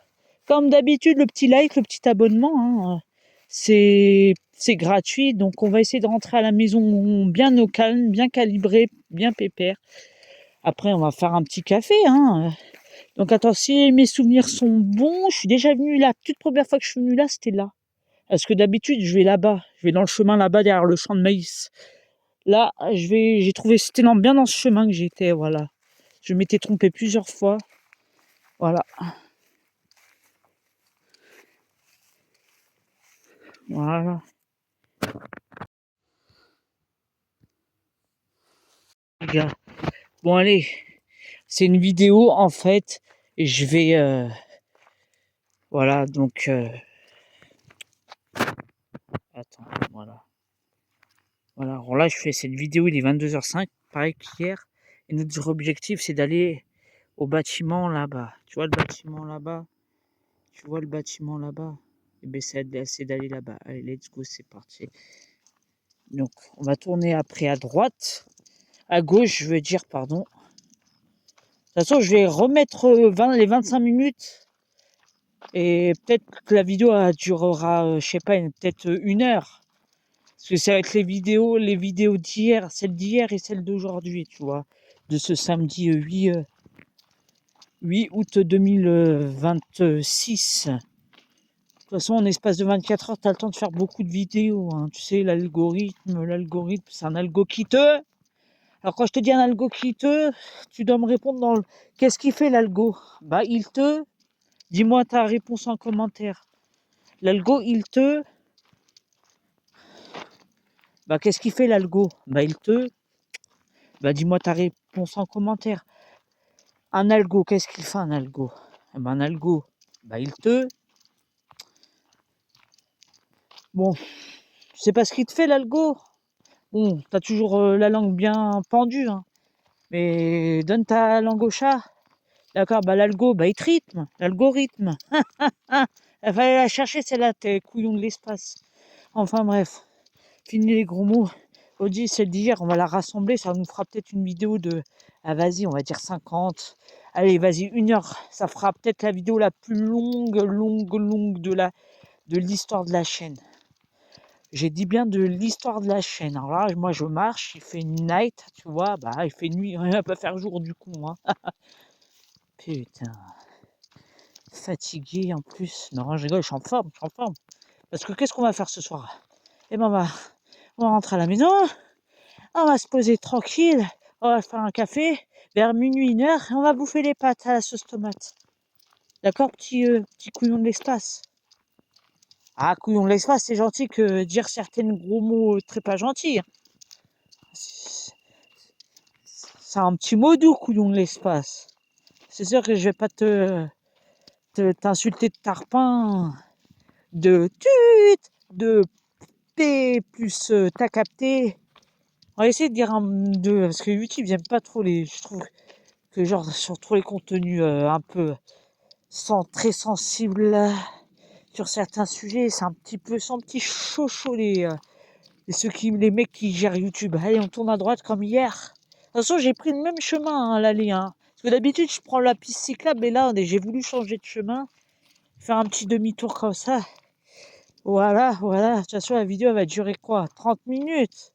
Comme d'habitude, le petit like, le petit abonnement, hein, c'est gratuit. Donc, on va essayer de rentrer à la maison bien au calme, bien calibré, bien pépère. Après, on va faire un petit café. Hein. Donc, attends, si mes souvenirs sont bons, je suis déjà venu là. Toute première fois que je suis venu là, c'était là. Parce que d'habitude, je vais là-bas. Je vais dans le chemin là-bas, derrière le champ de maïs. Là, j'ai trouvé, c'était bien dans ce chemin que j'étais, voilà. Je m'étais trompé plusieurs fois. Voilà. Voilà. Les gars. Bon, allez. C'est une vidéo, en fait. Et je vais... voilà, donc... attends, voilà. Voilà, alors là, je fais cette vidéo, il est 22h05, pareil qu'hier. Et notre objectif, c'est d'aller au bâtiment là-bas. Tu vois le bâtiment là-bas? Tu vois le bâtiment là-bas? Et bien, c'est d'aller là-bas. Allez, let's go, c'est parti. Donc, on va tourner après à droite. À gauche, je veux dire, pardon. De toute façon, je vais remettre les 25 minutes. Et peut-être que la vidéo durera, je sais pas, peut-être 1 heure. Parce que ça va être les vidéos d'hier, celle d'hier et celle d'aujourd'hui, tu vois. De ce samedi 8 août 2026. De toute façon, en espace de 24 heures, tu as le temps de faire beaucoup de vidéos. Hein. Tu sais, l'algorithme, c'est un algo quiteux. Alors, quand je te dis un algo quiteux, tu dois me répondre dans le... Qu'est-ce qu'il fait, l'algo? Bah, il te... Dis-moi ta réponse en commentaire. L'algo, il te... Bah, qu'est-ce qu'il fait, l'algo? Bah, il te... Bah, dis-moi ta réponse en commentaire. Un algo, qu'est-ce qu'il fait, un algo? Eh ben, un algo, bah, il te... Bon, c'est pas ce qu'il te fait, l'algo. Bon, t'as toujours la langue bien pendue, hein. Mais donne ta langue au chat. D'accord, bah l'algo, bah il te rythme, l'algorithme. Hein, il fallait la chercher celle-là, tes couillons de l'espace. Enfin bref, fini les gros mots. Audi, celle d'hier, on va la rassembler, ça nous fera peut-être une vidéo de... Ah vas-y, on va dire 50. Allez, vas-y, 1 heure. Ça fera peut-être la vidéo la plus longue de l'histoire de la chaîne. J'ai dit bien de l'histoire de la chaîne. Alors là, moi je marche, il fait night, tu vois, bah il fait nuit, on va pas faire jour du coup, hein. Putain, fatigué en plus. Non, je rigole, je suis en forme, je suis en forme. Parce que qu'est-ce qu'on va faire ce soir? Eh ben on va rentrer à la maison, on va se poser tranquille, on va faire un café, vers minuit, 1 heure, et on va bouffer les pâtes à la sauce tomate. D'accord, petit couillon de l'espace. Ah, couillon de l'espace, c'est gentil que dire certains gros mots très pas gentils, hein. C'est un petit mot doux, couillon de l'espace. C'est sûr que je vais pas t'insulter de tarpin, de tut, de P plus t'as capté. On va essayer de dire parce que YouTube j'aime pas trop je trouve que genre sur tous les contenus un peu très sensibles sur certains sujets, c'est un petit peu sans petit chocho les mecs qui gèrent YouTube. Allez, on tourne à droite comme hier. De toute façon, j'ai pris le même chemin à l'aller, hein. Parce que d'habitude, je prends la piste cyclable, mais là, j'ai voulu changer de chemin, faire un petit demi-tour comme ça. Voilà. De toute façon, la vidéo elle va durer quoi? 30 minutes.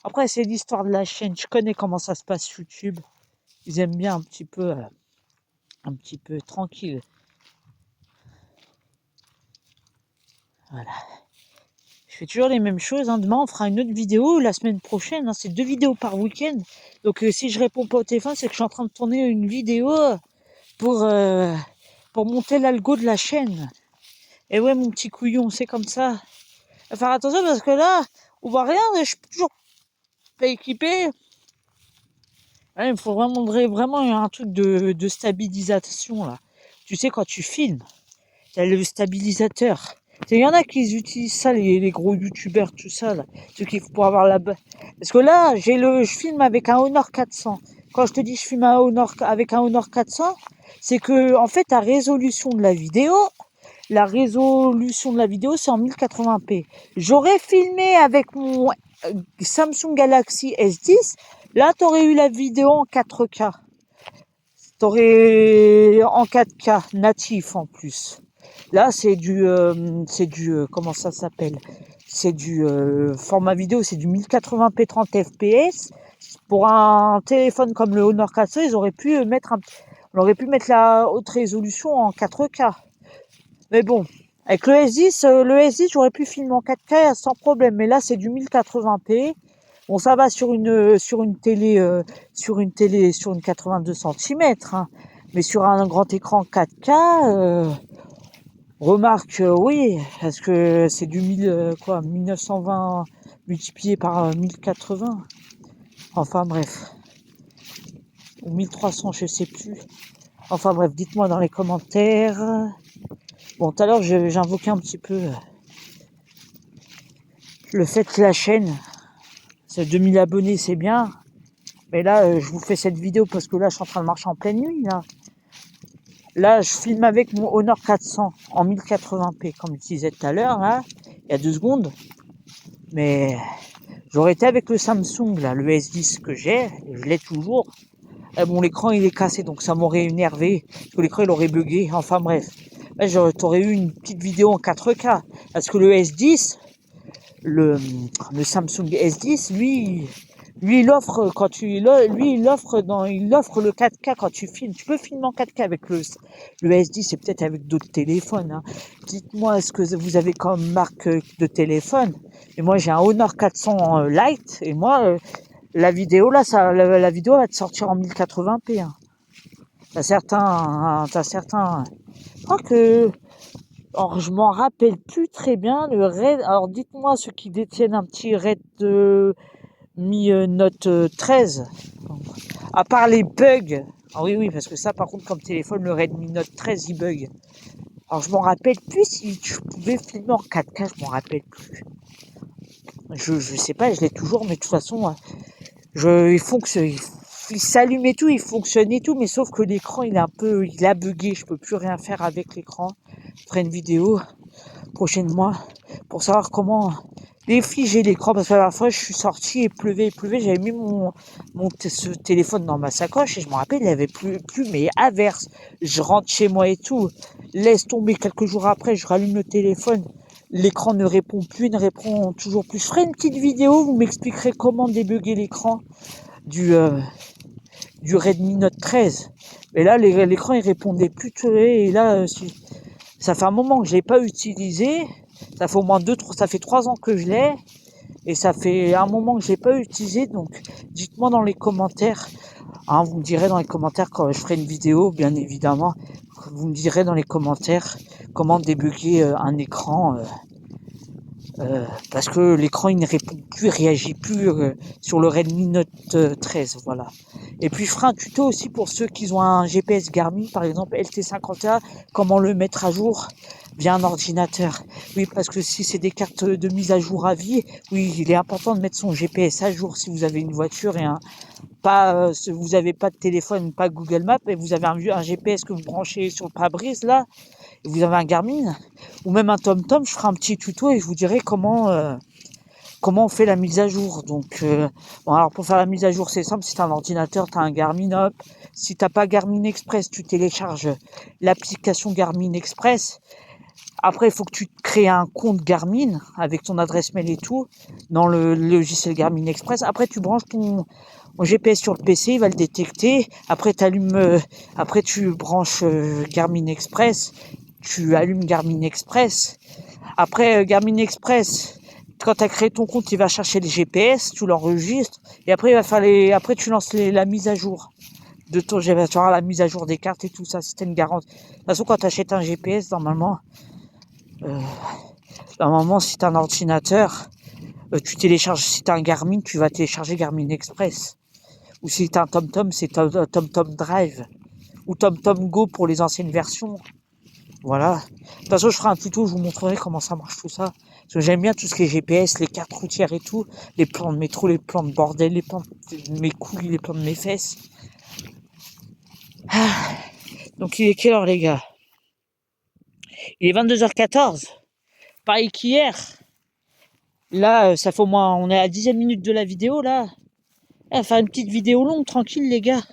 Après, c'est l'histoire de la chaîne. Je connais comment ça se passe YouTube. Ils aiment bien un petit peu tranquille. Voilà. Je fais toujours les mêmes choses, hein. Demain, on fera une autre vidéo. La semaine prochaine, hein, c'est 2 vidéos par week-end. Donc, si je réponds pas au téléphone, c'est que je suis en train de tourner une vidéo pour, euh, pour monter l'algo de la chaîne. Et ouais, mon petit couillon, c'est comme ça. Faut faire attention parce que là, on voit rien. Je suis toujours pas équipé. Ouais, il faut vraiment un truc de stabilisation là. Tu sais, quand tu filmes, t'as le stabilisateur. Il y en a qui utilisent ça, les gros youtubeurs, tout ça, là. Ceux qui pour avoir Parce que là, je filme avec un Honor 400. Quand je te dis je filme avec un Honor 400, c'est que, en fait, la résolution de la vidéo, c'est en 1080p. J'aurais filmé avec mon Samsung Galaxy S10, là, t'aurais eu la vidéo en 4K. T'aurais en 4K natif en plus. Là, comment ça s'appelle? C'est du format vidéo, c'est du 1080p 30 fps. Pour un téléphone comme le Honor 400, on aurait pu mettre la haute résolution en 4K. Mais bon, avec le S10, j'aurais pu filmer en 4K sans problème. Mais là, c'est du 1080p. Bon, ça va sur une télé, sur une 82 centimètres, hein. Mais sur un grand écran 4K, remarque, oui, parce que c'est du 1920 multiplié par 1080. Enfin bref, ou 1300, je sais plus. Enfin bref, dites-moi dans les commentaires. Bon, tout à l'heure, j'invoquais un petit peu le fait que la chaîne, c'est 2000 abonnés, c'est bien. Mais là, je vous fais cette vidéo parce que là, je suis en train de marcher en pleine nuit, là. Là, je filme avec mon Honor 400 en 1080p, comme je disais tout à l'heure, là, il y a 2 secondes. Mais j'aurais été avec le Samsung, là, le S10 que j'ai, je l'ai toujours. Et bon, l'écran, il est cassé, donc ça m'aurait énervé, parce que l'écran, il aurait bugué. Enfin bref, là, t'aurais eu une petite vidéo en 4K. Parce que le S10, le Samsung S10, lui, il offre il offre le 4K quand tu filmes. Tu peux filmer en 4K avec le S10 et peut-être avec d'autres téléphones, hein. Dites-moi ce que vous avez comme marque de téléphone. Et moi, j'ai un Honor 400 Lite et moi, la vidéo là, la vidéo va te sortir en 1080p, hein. T'as certains, je crois que, alors je m'en rappelle plus très bien le Red. Alors dites-moi ceux qui détiennent un petit Red Mi Note 13. À part les bugs, Ah oui, oui, parce que ça, par contre, comme téléphone, le Redmi Note 13, il bug. Alors, je m'en rappelle plus si tu pouvais filmer en 4K, je m'en rappelle plus. Je sais pas, je l'ai toujours, mais de toute façon, il fonctionne, il s'allume et tout, il fonctionne et tout, mais sauf que l'écran, il a bugué, je peux plus rien faire avec l'écran. Je ferai une vidéo prochainement pour savoir comment défiger l'écran, parce que la dernière fois, je suis sorti, il pleuvait, j'avais mis ce téléphone dans ma sacoche, et je me rappelle, il y avait plus, mais averse. Je rentre chez moi et tout, laisse tomber quelques jours après, je rallume le téléphone, l'écran ne répond plus, ne répond toujours plus. Je ferai une petite vidéo, vous m'expliquerez comment débugger l'écran du, du Redmi Note 13. Mais là, l'écran, il répondait plus, et là, ça fait un moment que je l'ai pas utilisé. Ça fait au moins ça fait 3 ans que je l'ai. Et ça fait un moment que je l'ai pas utilisé. Donc, dites-moi dans les commentaires. Hein, vous me direz dans les commentaires quand je ferai une vidéo, bien évidemment. Vous me direz dans les commentaires comment débugger un écran. Parce que l'écran il ne répond plus, il réagit plus sur le Redmi Note 13, voilà. Et puis je ferai un tuto aussi pour ceux qui ont un GPS Garmin, par exemple LT51, comment le mettre à jour via un ordinateur. Oui, parce que si c'est des cartes de mise à jour à vie, oui, il est important de mettre son GPS à jour si vous avez une voiture et vous avez pas de téléphone, pas Google Maps, et vous avez un GPS que vous branchez sur le pare-brise là, et vous avez un Garmin ou même un TomTom, je ferai un petit tuto et je vous dirai comment on fait la mise à jour. Donc, bon, alors pour faire la mise à jour, c'est simple. Si tu as un ordinateur, tu as un Garmin, hop. Si tu n'as pas Garmin Express, tu télécharges l'application Garmin Express. Après, il faut que tu crées un compte Garmin avec ton adresse mail et tout dans le logiciel Garmin Express. Après, tu branches ton GPS sur le PC, il va le détecter. Après, après tu branches Garmin Express. Tu allumes Garmin Express. Après, Garmin Express, quand tu as créé ton compte, il va chercher les GPS, tu l'enregistres, et après, après tu lances la mise à jour de ton GPS. Tu auras la mise à jour des cartes et tout ça, c'était une garantie. De toute façon, quand tu achètes un GPS, euh, normalement, si tu as un ordinateur, tu télécharges, si tu as un Garmin, tu vas télécharger Garmin Express. Ou si tu as un TomTom, c'est TomTom Drive. Ou TomTom Go pour les anciennes versions. Voilà. De toute façon, je ferai un tuto, je vous montrerai comment ça marche tout ça. Parce que j'aime bien tout ce qui est GPS, les cartes routières et tout, les plans de métro, les plans de bordel, les plans de mes couilles, les plans de mes fesses. Ah. Donc il est quelle heure les gars? Il est 22h14. Pareil qu'hier. Là, ça fait au moins, on est à 10e minute de la vidéo là. Faire une petite vidéo longue, tranquille les gars.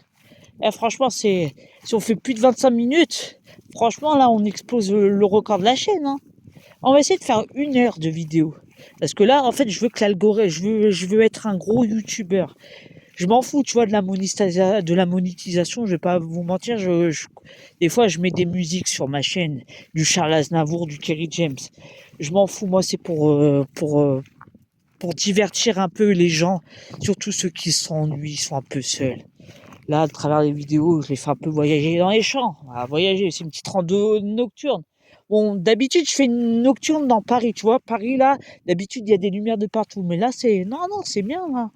Franchement, si on fait plus de 25 minutes, franchement là, on explose le record de la chaîne. Hein. On va essayer de faire 1 heure de vidéo. Parce que là, en fait, je veux que l'algorithme, je veux être un gros youtubeur. Je m'en fous, tu vois, de la monétisation. Je vais pas vous mentir. Des fois, je mets des musiques sur ma chaîne, du Charles Aznavour, du Kerry James. Je m'en fous. Moi, c'est pour divertir un peu les gens, surtout ceux qui s'ennuient, sont un peu seuls. Là, à travers les vidéos, je les fais un peu voyager dans les champs. Voilà, voyager, c'est une petite rando nocturne. Bon, d'habitude, je fais une nocturne dans Paris, tu vois. Paris, là, d'habitude, il y a des lumières de partout. Mais là, non, c'est bien, là.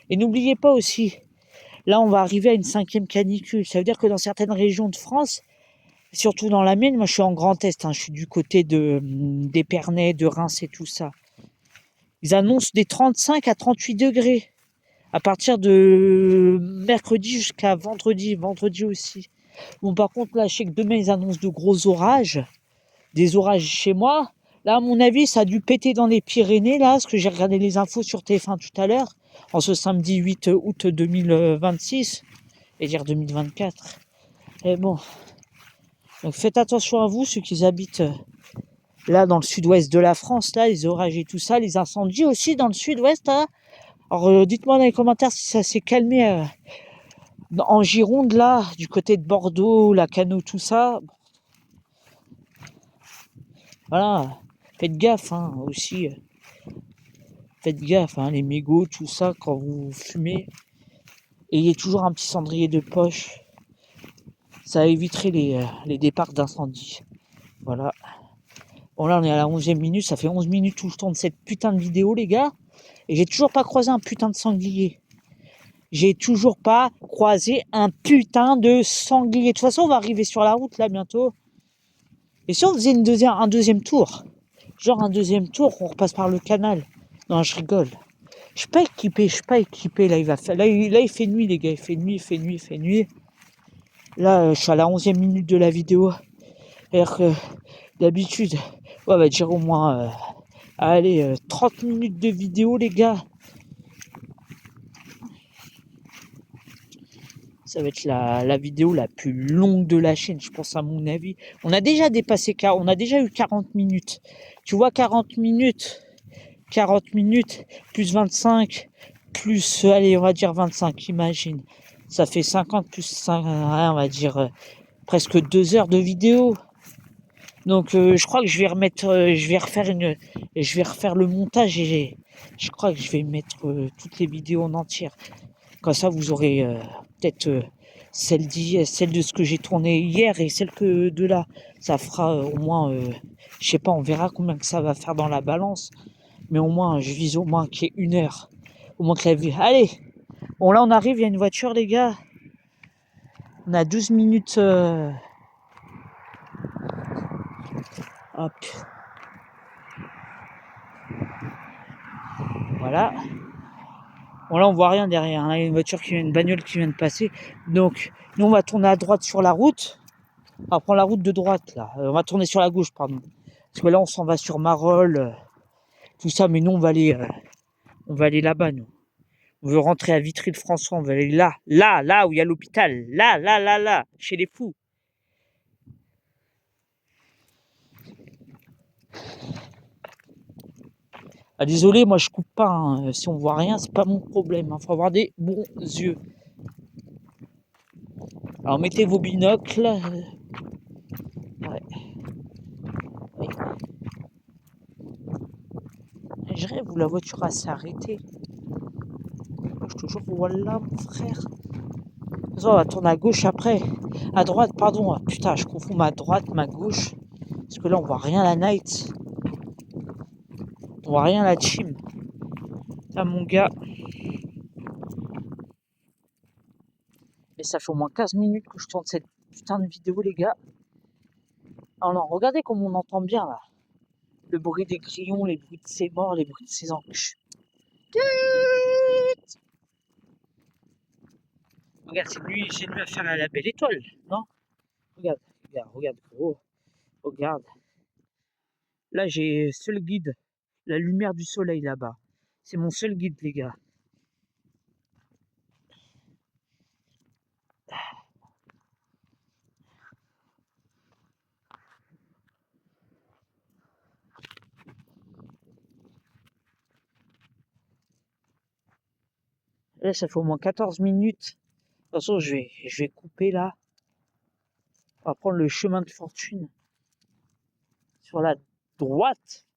Et n'oubliez pas aussi, là, on va arriver à une 5e canicule. Ça veut dire que dans certaines régions de France, surtout dans la mienne, moi, je suis en Grand Est, hein, je suis du côté d'Épernay, de Reims et tout ça. Ils annoncent des 35 à 38 degrés à partir de mercredi jusqu'à vendredi aussi. Bon, par contre, là, je sais que demain, ils annoncent de gros orages, des orages chez moi. Là, à mon avis, ça a dû péter dans les Pyrénées, là, parce que j'ai regardé les infos sur TF1 tout à l'heure, en ce samedi 8 août 2026, et dire 2024. Et bon, donc faites attention à vous, ceux qui habitent là, dans le sud-ouest de la France, là, les orages et tout ça, les incendies aussi dans le sud-ouest, là. Alors, dites-moi dans les commentaires si ça s'est calmé en Gironde, là, du côté de Bordeaux, la Cano, tout ça. Voilà, faites gaffe, hein, aussi. Faites gaffe, hein, les mégots, tout ça, quand vous fumez. Ayez toujours un petit cendrier de poche. Ça éviterait les départs d'incendie. Voilà. Bon, là, on est à la 11e minute. Ça fait 11 minutes tout le temps de cette putain de vidéo, les gars. Et j'ai toujours pas croisé un putain de sanglier. J'ai toujours pas croisé un putain de sanglier. De toute façon, on va arriver sur la route là bientôt. Et si on faisait un deuxième tour? Genre un deuxième tour, on repasse par le canal. Non, je rigole. Je suis pas équipé. Là, il fait nuit, les gars. Il fait nuit. Là, je suis à la 11e minute de la vidéo. Alors que d'habitude, on va dire au moins, allez, 30 minutes de vidéo, les gars. Ça va être la vidéo la plus longue de la chaîne, je pense, à mon avis. On a déjà eu 40 minutes. Tu vois, 40 minutes, plus 25, plus, allez, on va dire 25, imagine. Ça fait 50 plus 5, on va dire presque 2 heures de vidéo. Donc, je crois que je vais refaire le montage et je crois que je vais mettre toutes les vidéos en entière. Comme ça, vous aurez peut-être celle de ce que j'ai tourné hier et celle que de là. Ça fera au moins, je sais pas, on verra combien que ça va faire dans la balance. Mais au moins, je vise au moins qu'il y ait 1 heure. Au moins que la vie. Allez! Bon, là, on arrive, il y a une voiture, les gars. On a 12 minutes. Hop. Voilà. Bon, là, on voit rien derrière. Là, il y a une bagnole qui vient de passer. Donc, nous, on va tourner à droite sur la route. On va prendre la route de droite, là. On va tourner sur la gauche, pardon. Parce que là, on s'en va sur Marolles, tout ça. Mais nous, on va aller là-bas, nous. On veut rentrer à Vitry-le-François. On va aller là où il y a l'hôpital. Là, chez les fous. Ah, désolé, moi, je coupe pas. Hein. Si on voit rien, c'est pas mon problème. Faut avoir des bons yeux. Alors, mettez vos binocles. Ouais. Oui. Je rêve où la voiture s'est arrêtée. Je te jure, voilà, mon frère. On va tourner à gauche après. À droite, pardon. Ah, putain, je confonds ma droite, ma gauche. Parce que là, on voit rien la night. On voit rien la team. Ah, mon gars. Et ça fait au moins 15 minutes que je tourne cette putain de vidéo, les gars. Alors, regardez comme on entend bien, là. Le bruit des grillons, les bruits de ses morts, les bruits de ses encuches. Regarde, c'est lui à faire la belle étoile, non? Regarde, gros. Regarde. Là, j'ai seul guide. La lumière du soleil là-bas. C'est mon seul guide, les gars. Là, ça fait au moins 14 minutes. De toute façon, je vais couper là. On va prendre le chemin de fortune. Sur la droite.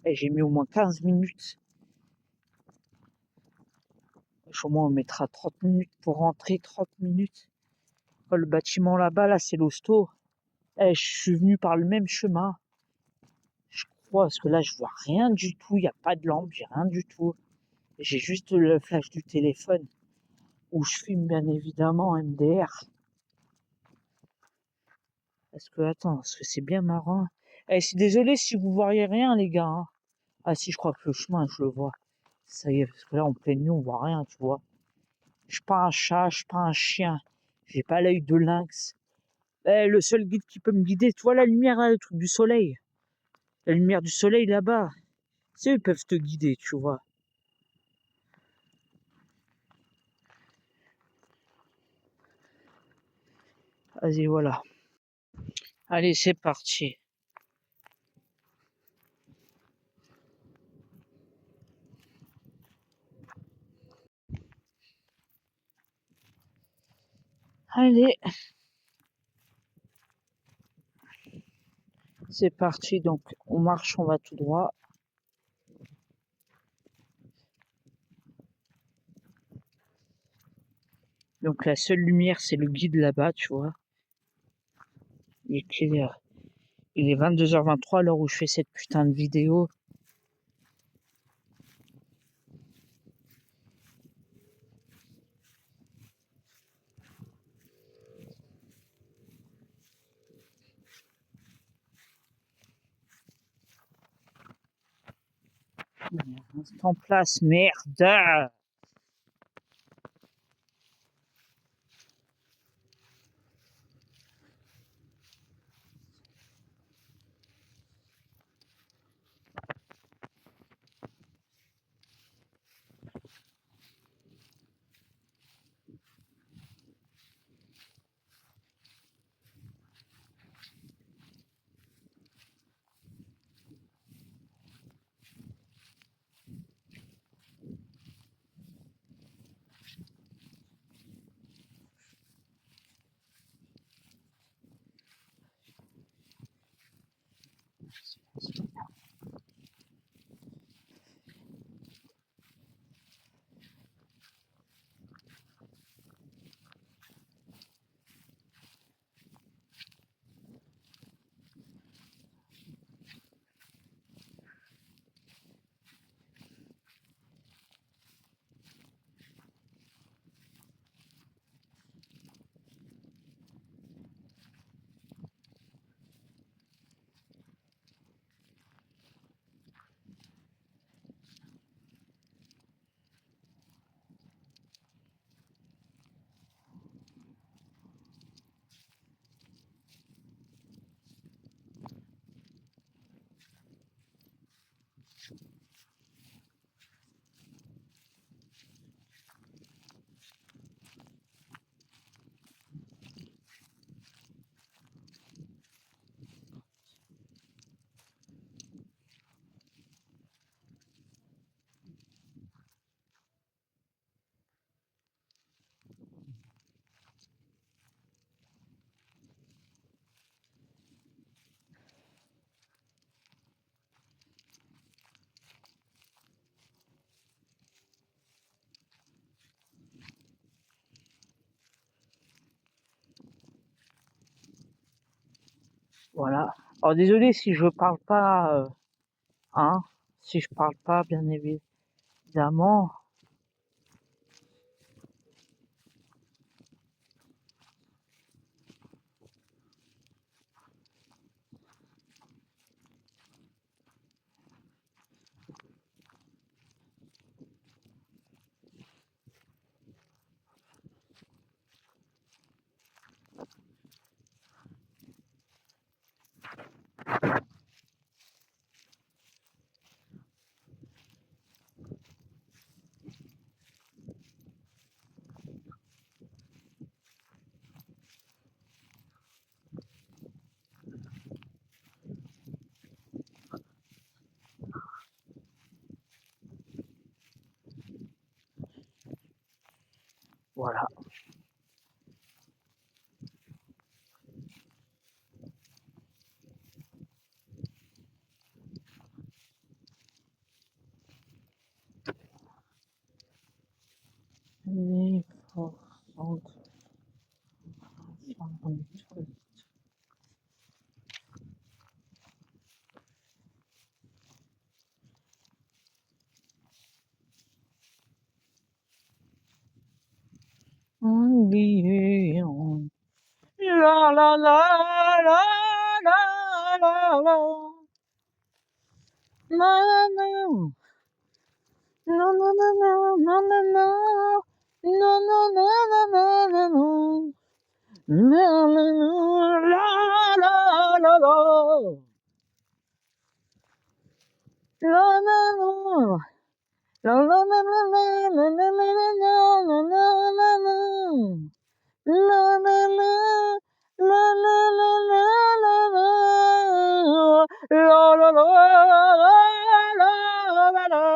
Et j'ai mis au moins 15 minutes. Au moins, on mettra 30 minutes pour rentrer. 30 minutes. Oh, le bâtiment là-bas, là, c'est l'hosto. Je suis venu par le même chemin. Je crois, parce que là, je vois rien du tout. Il n'y a pas de lampe, j'ai rien du tout. J'ai juste le flash du téléphone. Où je filme, bien évidemment, en MDR. Parce que c'est bien marrant. Je suis désolé si vous voyez rien, les gars. Hein. Ah si, je crois que le chemin, je le vois. Ça y est, parce que là, en pleine nuit, on voit rien, tu vois. Je suis pas un chat, je suis pas un chien. J'ai pas l'œil de lynx. Le seul guide qui peut me guider, tu vois la lumière, là, le truc du soleil. La lumière du soleil, là-bas. C'est eux qui peuvent te guider, tu vois. Vas-y, voilà. Allez, c'est parti. Allez. C'est parti, donc on marche, on va tout droit. Donc la seule lumière, c'est le guide là-bas, tu vois. Il est quelle heure? Il est 22h23 à l'heure où je fais cette putain de vidéo. Reste en place, merde. Voilà. Alors désolé si je parle pas, hein, si je parle pas, bien évidemment. Voilà. Les forces oubliées. La la la la la la la. Na na na. No no no no no no no. No no no no no no no. La la la la la la. La la la. La la la la la la la la la la la la la. La la la. La la la la la la. La la la la la la.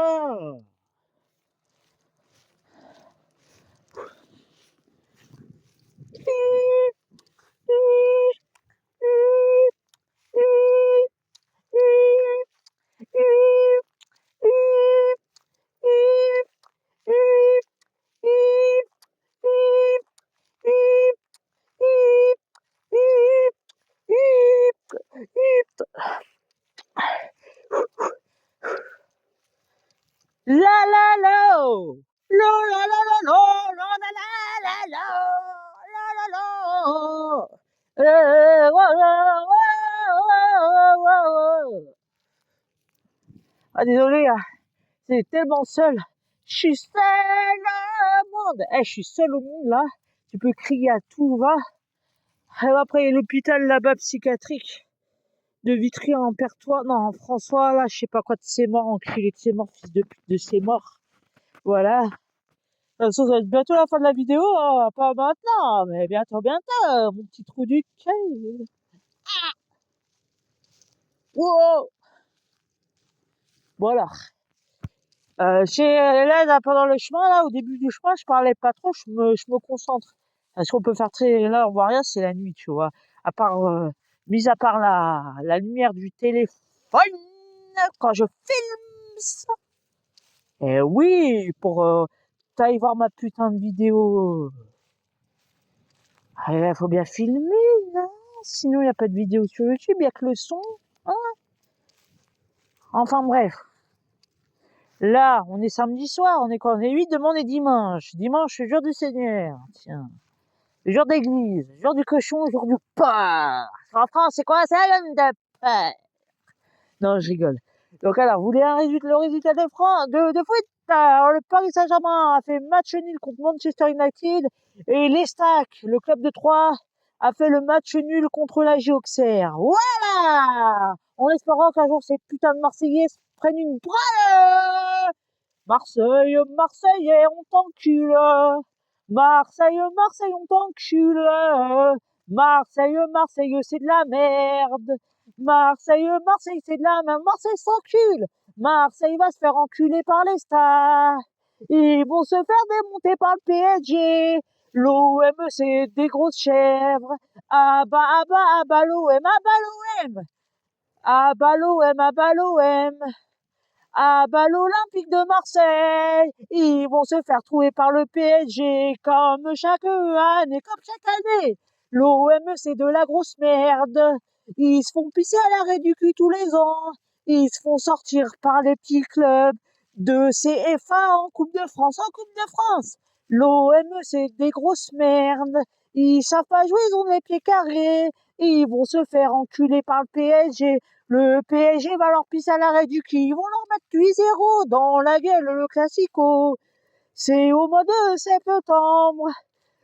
La la la. La la la la la la la la la la la la. Ah désolé, C'est tellement seul. Je suis seul au monde. Je suis seul au monde, là. Tu peux crier à tout va. Et après, il y a l'hôpital là-bas psychiatrique de Vitry en Pertois. Non, en François, là, je sais pas quoi de ses morts, enculé de ses morts, fils de pute de ses morts. Voilà. De toute façon, ça va être bientôt la fin de la vidéo, hein. Pas maintenant, mais bientôt, mon petit trou du cul. Wow. Voilà. Là, pendant le chemin, là, au début du chemin, je parlais pas trop, je me concentre. Parce qu'on peut faire là, on voit rien, c'est la nuit, tu vois. À part, mis à part la lumière du téléphone, quand je filme ça. Eh oui, pour, t'ailles voir ma putain de vidéo. Faut bien filmer, là. Sinon, il n'y a pas de vidéo sur YouTube, il n'y a que le son. Hein. Enfin, bref. Là, on est samedi soir, on est quoi? On est 8, demain on est dimanche. Dimanche, c'est le jour du Seigneur. Tiens. Le jour d'église, le jour du cochon, le jour du porc. En France, c'est quoi? C'est la de porc. Non, je rigole. Donc alors, vous voulez le résultat de foot? Alors, le Paris Saint-Germain a fait match nul contre Manchester United et l'Estac, le club de Troyes, a fait le match nul contre la Auxerre. Voilà! En espérant qu'un jour ces putains de Marseillais prennent une brûle. Marseille, Marseillais, on t'encule. Marseille, Marseille, on t'encule. Marseille, Marseille, c'est de la merde. Marseille, Marseille, c'est de la merde. Marseille s'encule. Marseille va se faire enculer par les stars. Ils vont se faire démonter par le PSG. L'OM, c'est des grosses chèvres. Ah bah l'OM, ah bah l'OM. Ah bah l'OM, ah bah l'OM. Ah bah l'Olympique de Marseille, ils vont se faire trouver par le PSG comme chaque année, comme chaque année. L'OM c'est de la grosse merde. Ils se font pisser à l'arrêt du cul tous les ans. Ils se font sortir par les petits clubs de CFA en Coupe de France, en Coupe de France. L'OM c'est des grosses merdes. Ils savent pas jouer, ils ont les pieds carrés. Ils vont se faire enculer par le PSG. Le PSG va leur pisser à l'arrêt du cul. Ils vont leur mettre 8-0 dans la gueule, le classico. C'est au mois de septembre.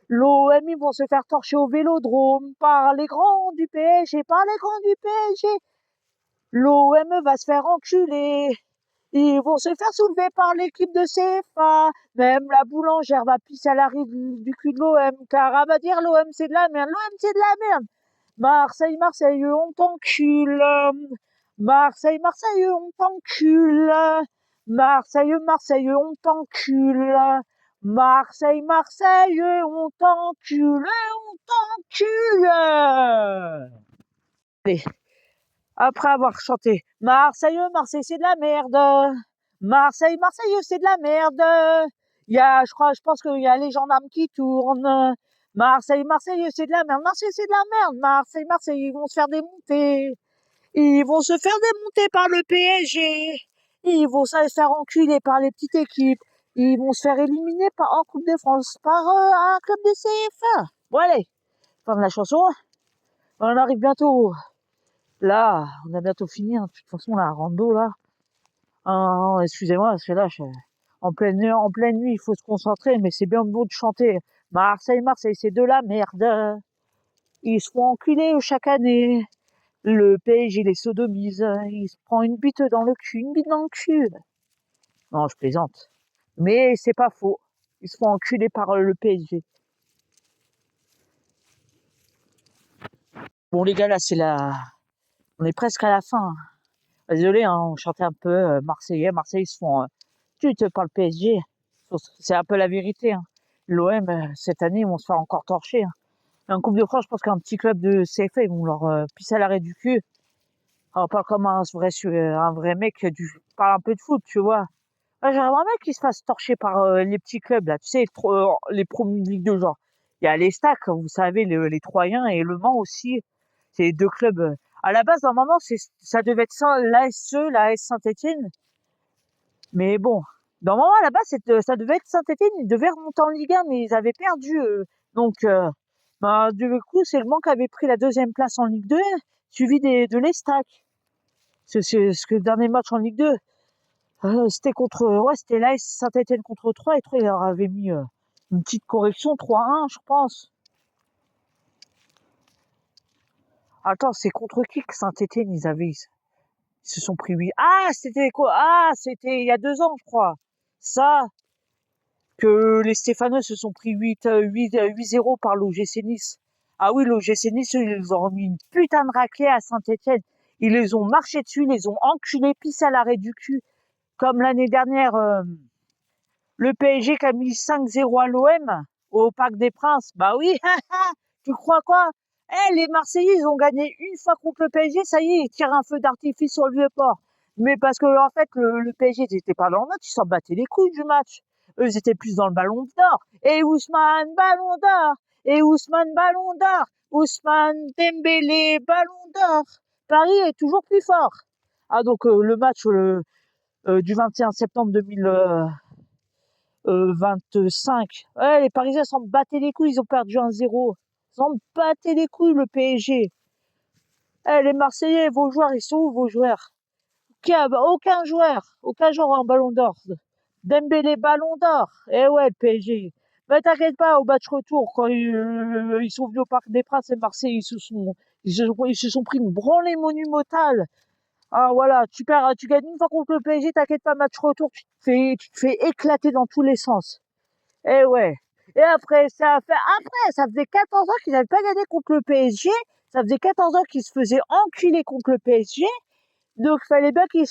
L'OM, ils vont se faire torcher au Vélodrome par les grands du PSG, par les grands du PSG. L'OM va se faire enculer. Ils vont se faire soulever par l'équipe de CFA. Même la boulangère va pisser à l'arrêt du cul de l'OM, car elle va dire l'OM c'est de la merde. L'OM c'est de la merde. Marseille, Marseille, on t'encule. Marseille, Marseille, on t'encule. Marseille, Marseille, on t'encule. Marseille, Marseille, on t'encule, on t'encule. Allez, après avoir chanté Marseille, Marseille, c'est de la merde. Marseille, Marseille, c'est de la merde. Je pense qu'il y a les gendarmes qui tournent. Marseille, Marseille, c'est de la merde. Marseille, c'est de la merde. Marseille, Marseille, ils vont se faire démonter. Ils vont se faire démonter par le PSG. Ils vont se faire enculer par les petites équipes. Ils vont se faire éliminer en Coupe de France par un club de CFA. Bon allez, fin de la chanson. On arrive bientôt. Là, on a bientôt fini. Hein. De toute façon, la rando là. Excusez-moi, parce que là, en pleine nuit, il faut se concentrer, mais c'est bien beau de chanter. Marseille, Marseille, c'est de la merde. Ils se font enculer chaque année. Le PSG les sodomise. Il se prend une bite dans le cul, une bite dans le cul. Non, je plaisante. Mais c'est pas faux. Ils se font enculer par le PSG. Bon les gars, là, on est presque à la fin. Désolé, hein, on chantait un peu marseillais. Marseille, ils se font tute par le PSG. C'est un peu la vérité. Hein. L'OM, cette année, ils vont se faire encore torcher. Hein. En Coupe de France, je pense qu'un petit club de CFA, ils vont leur pisser à l'arrêt du cul. On parle comme un vrai mec qui parle un peu de foot, tu vois. J'aimerais bien qu'ils se fassent torcher par les petits clubs, là. Tu sais, les premiers de Ligue 2, genre. Il y a l'Estac, vous savez, les Troyens et Le Mans aussi. C'est les deux clubs. À la base, normalement, ça devait être ça, l'ASE, l'AS Saint-Etienne. Mais bon, normalement, à la base, ça devait être Saint-Etienne. Ils devaient remonter en Ligue 1, mais ils avaient perdu. Donc, du coup, c'est Le Mans qui avait pris la deuxième place en Ligue 2, suivi de l'Estac. C'est ce que le dernier match en Ligue 2. C'était contre, ouais, c'était l'AS Saint-Etienne contre 3 et 3 il leur avait mis une petite correction 3-1, je pense. Attends, c'est contre qui que Saint-Etienne ils se sont pris 8. Ah, c'était quoi? Ah, c'était il y a 2 ans, je crois. Ça, que les Stéphanois se sont pris 8-0 par l'OGC Nice. Ah oui, l'OGC Nice, ils ont remis une putain de raclée à Saint-Etienne. Ils les ont marché dessus, ils les ont enculés, pissés à l'arrêt du cul. Comme l'année dernière, le PSG qui a mis 5-0 à l'OM au Parc des Princes. Bah oui, tu crois quoi? Eh, les Marseillais, ils ont gagné une fois contre le PSG, ça y est, ils tirent un feu d'artifice sur le Vieux-Port. Mais parce que en fait, le PSG, ils étaient pas dans le match, ils s'en battaient les couilles du match. Eux, ils étaient plus dans le ballon d'or. Et Ousmane, ballon d'or. Et Ousmane, ballon d'or. Ousmane Dembélé, ballon d'or. Paris est toujours plus fort. Ah, donc le match du 21 septembre 2025. Ouais, les Parisiens s'en battaient les couilles, ils ont perdu 1-0. Ils s'en battaient les couilles, le PSG. Eh, les Marseillais, vos joueurs, ils sont où, vos joueurs? Aucun joueur en ballon d'or. Dembélé, ballon d'or. Eh ouais, le PSG. Mais t'inquiète pas, au match retour, quand ils sont venus au Parc des Princes et Marseille, ils se sont pris une branlée monumentale. Ah voilà, tu gagnes une fois contre le PSG, t'inquiète pas, match retour, tu te fais éclater dans tous les sens. Eh ouais. Et après, ça faisait 14 ans qu'ils n'avaient pas gagné contre le PSG. Ça faisait 14 ans qu'ils se faisaient enculer contre le PSG. Donc, fallait bien que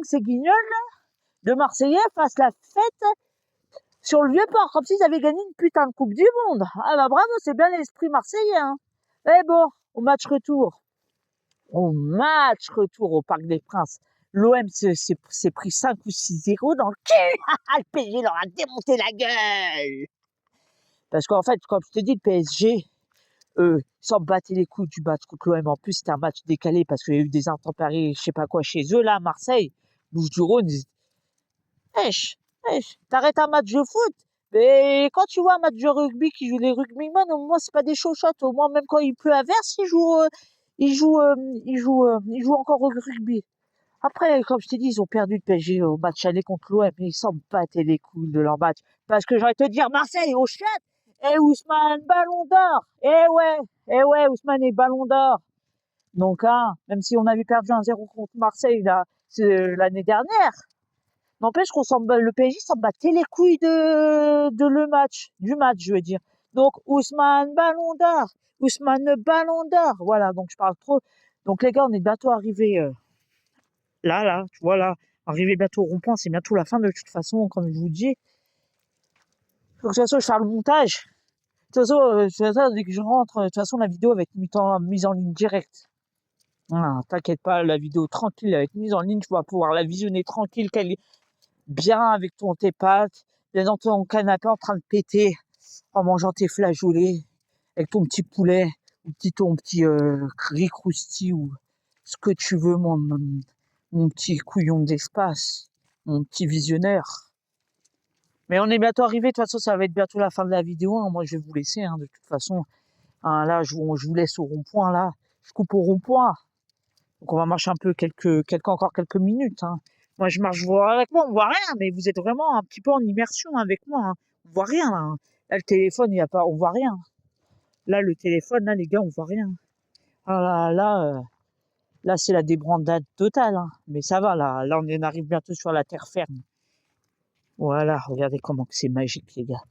ces guignols de Marseillais fassent la fête sur le Vieux-Port, comme s'ils avaient gagné une putain de Coupe du Monde. Ah bah bravo, c'est bien l'esprit marseillais, hein. Eh bon, au match retour. Au match retour au Parc des Princes. L'OM s'est pris 5 ou 6-0 dans le cul. Le PSG leur a démonté la gueule. Parce qu'en fait, comme je te dis, le PSG, ils s'en battaient les couilles du match contre l'OM. En plus, c'était un match décalé parce qu'il y a eu des intempéries, je sais pas quoi, chez eux, là, à Marseille. Bouches-du-Rhône, t'arrêtes un match de foot. Mais quand tu vois un match de rugby qui joue les rugbymen, au moins, c'est pas des chochottes. Au moins, même quand il pleut à verse, ils jouent encore au rugby. Après, comme je t'ai dit, ils ont perdu le PSG au match aller contre l'OM, mais ils s'en battaient les couilles de leur match. Parce que j'aurais te dire, Marseille, au chat, et Ousmane, ballon d'or. Ouais, Ousmane est ballon d'or. Donc, hein, même si on avait perdu 1-0 contre Marseille là, l'année dernière, n'empêche le PSG s'en battait les couilles du match, je veux dire. Donc, Ousmane, ballon d'or. Ousmane, ballon d'or. Voilà, donc je parle trop. Donc, les gars, on est bientôt arrivés. Là, tu vois, là, arrivé bientôt au rond-point, c'est bientôt la fin de toute façon, comme je vous dis. De toute façon, je fais le montage. De toute façon, dès que je rentre, de toute façon, la vidéo va être mise en ligne directe. Voilà, t'inquiète pas, la vidéo tranquille, elle va être mise en ligne, tu vas pouvoir la visionner tranquille, qu'elle est bien avec tes pâtes, bien dans ton canapé en train de péter, en mangeant tes flageolets, avec ton petit poulet, ou ton petit riz crousti, ou ce que tu veux, mon petit couillon d'espace, mon petit visionnaire. Mais on est bientôt arrivé, de toute façon, ça va être bientôt la fin de la vidéo, hein. Moi, je vais vous laisser, hein, de toute façon. Hein, là, je vous laisse au rond-point, là. Je coupe au rond-point. Donc, on va marcher un peu encore quelques minutes, hein. Moi, je marche, vous avec moi, on voit rien, mais vous êtes vraiment un petit peu en immersion avec moi, hein. On voit rien, là, hein. Là, le téléphone, on voit rien. Là, le téléphone, là, les gars, on voit rien. Ah là, c'est la débandade totale, hein. Mais ça va, là, on arrive bientôt sur la terre ferme. Voilà, regardez comment que c'est magique, les gars.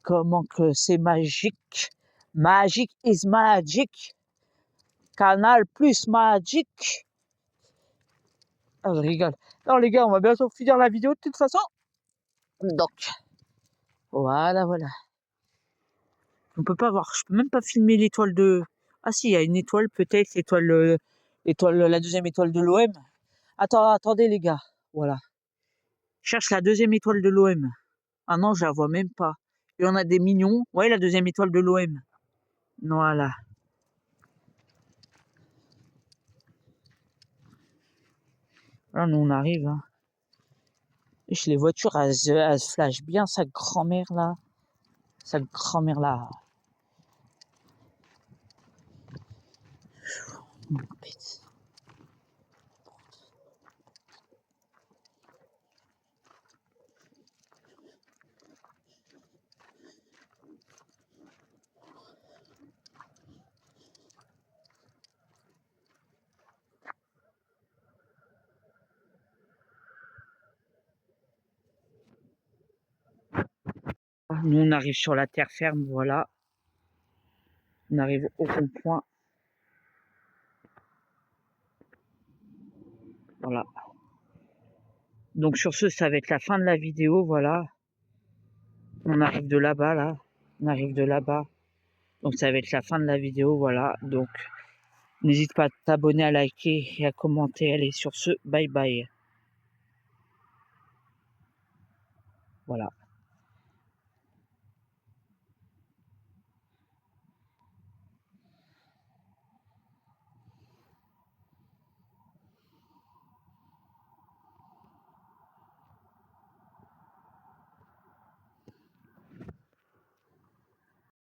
Comment que c'est magique. Magic is magic. Canal plus magique. Ah, je rigole. Non, les gars, on va bientôt finir la vidéo de toute façon. Donc, voilà. On peut pas voir. Je peux même pas filmer l'étoile de... Ah si, il y a une étoile peut-être. La deuxième étoile de l'OM. Attendez, les gars. Voilà. Je cherche la deuxième étoile de l'OM. Ah non, je la vois même pas. Il y en a des millions. Ouais, la deuxième étoile de l'OM. Voilà. Là, nous, on arrive, hein. Les voitures, elles se flashent bien, sa grand-mère, là. Sa grand-mère, là. Nous, on arrive sur la terre ferme, voilà. On arrive au rond-point. Voilà. Donc sur ce, ça va être la fin de la vidéo, voilà. On arrive de là-bas, là. On arrive de là-bas. Donc ça va être la fin de la vidéo, voilà. Donc n'hésite pas à t'abonner, à liker et à commenter. Allez, sur ce, bye bye. Voilà.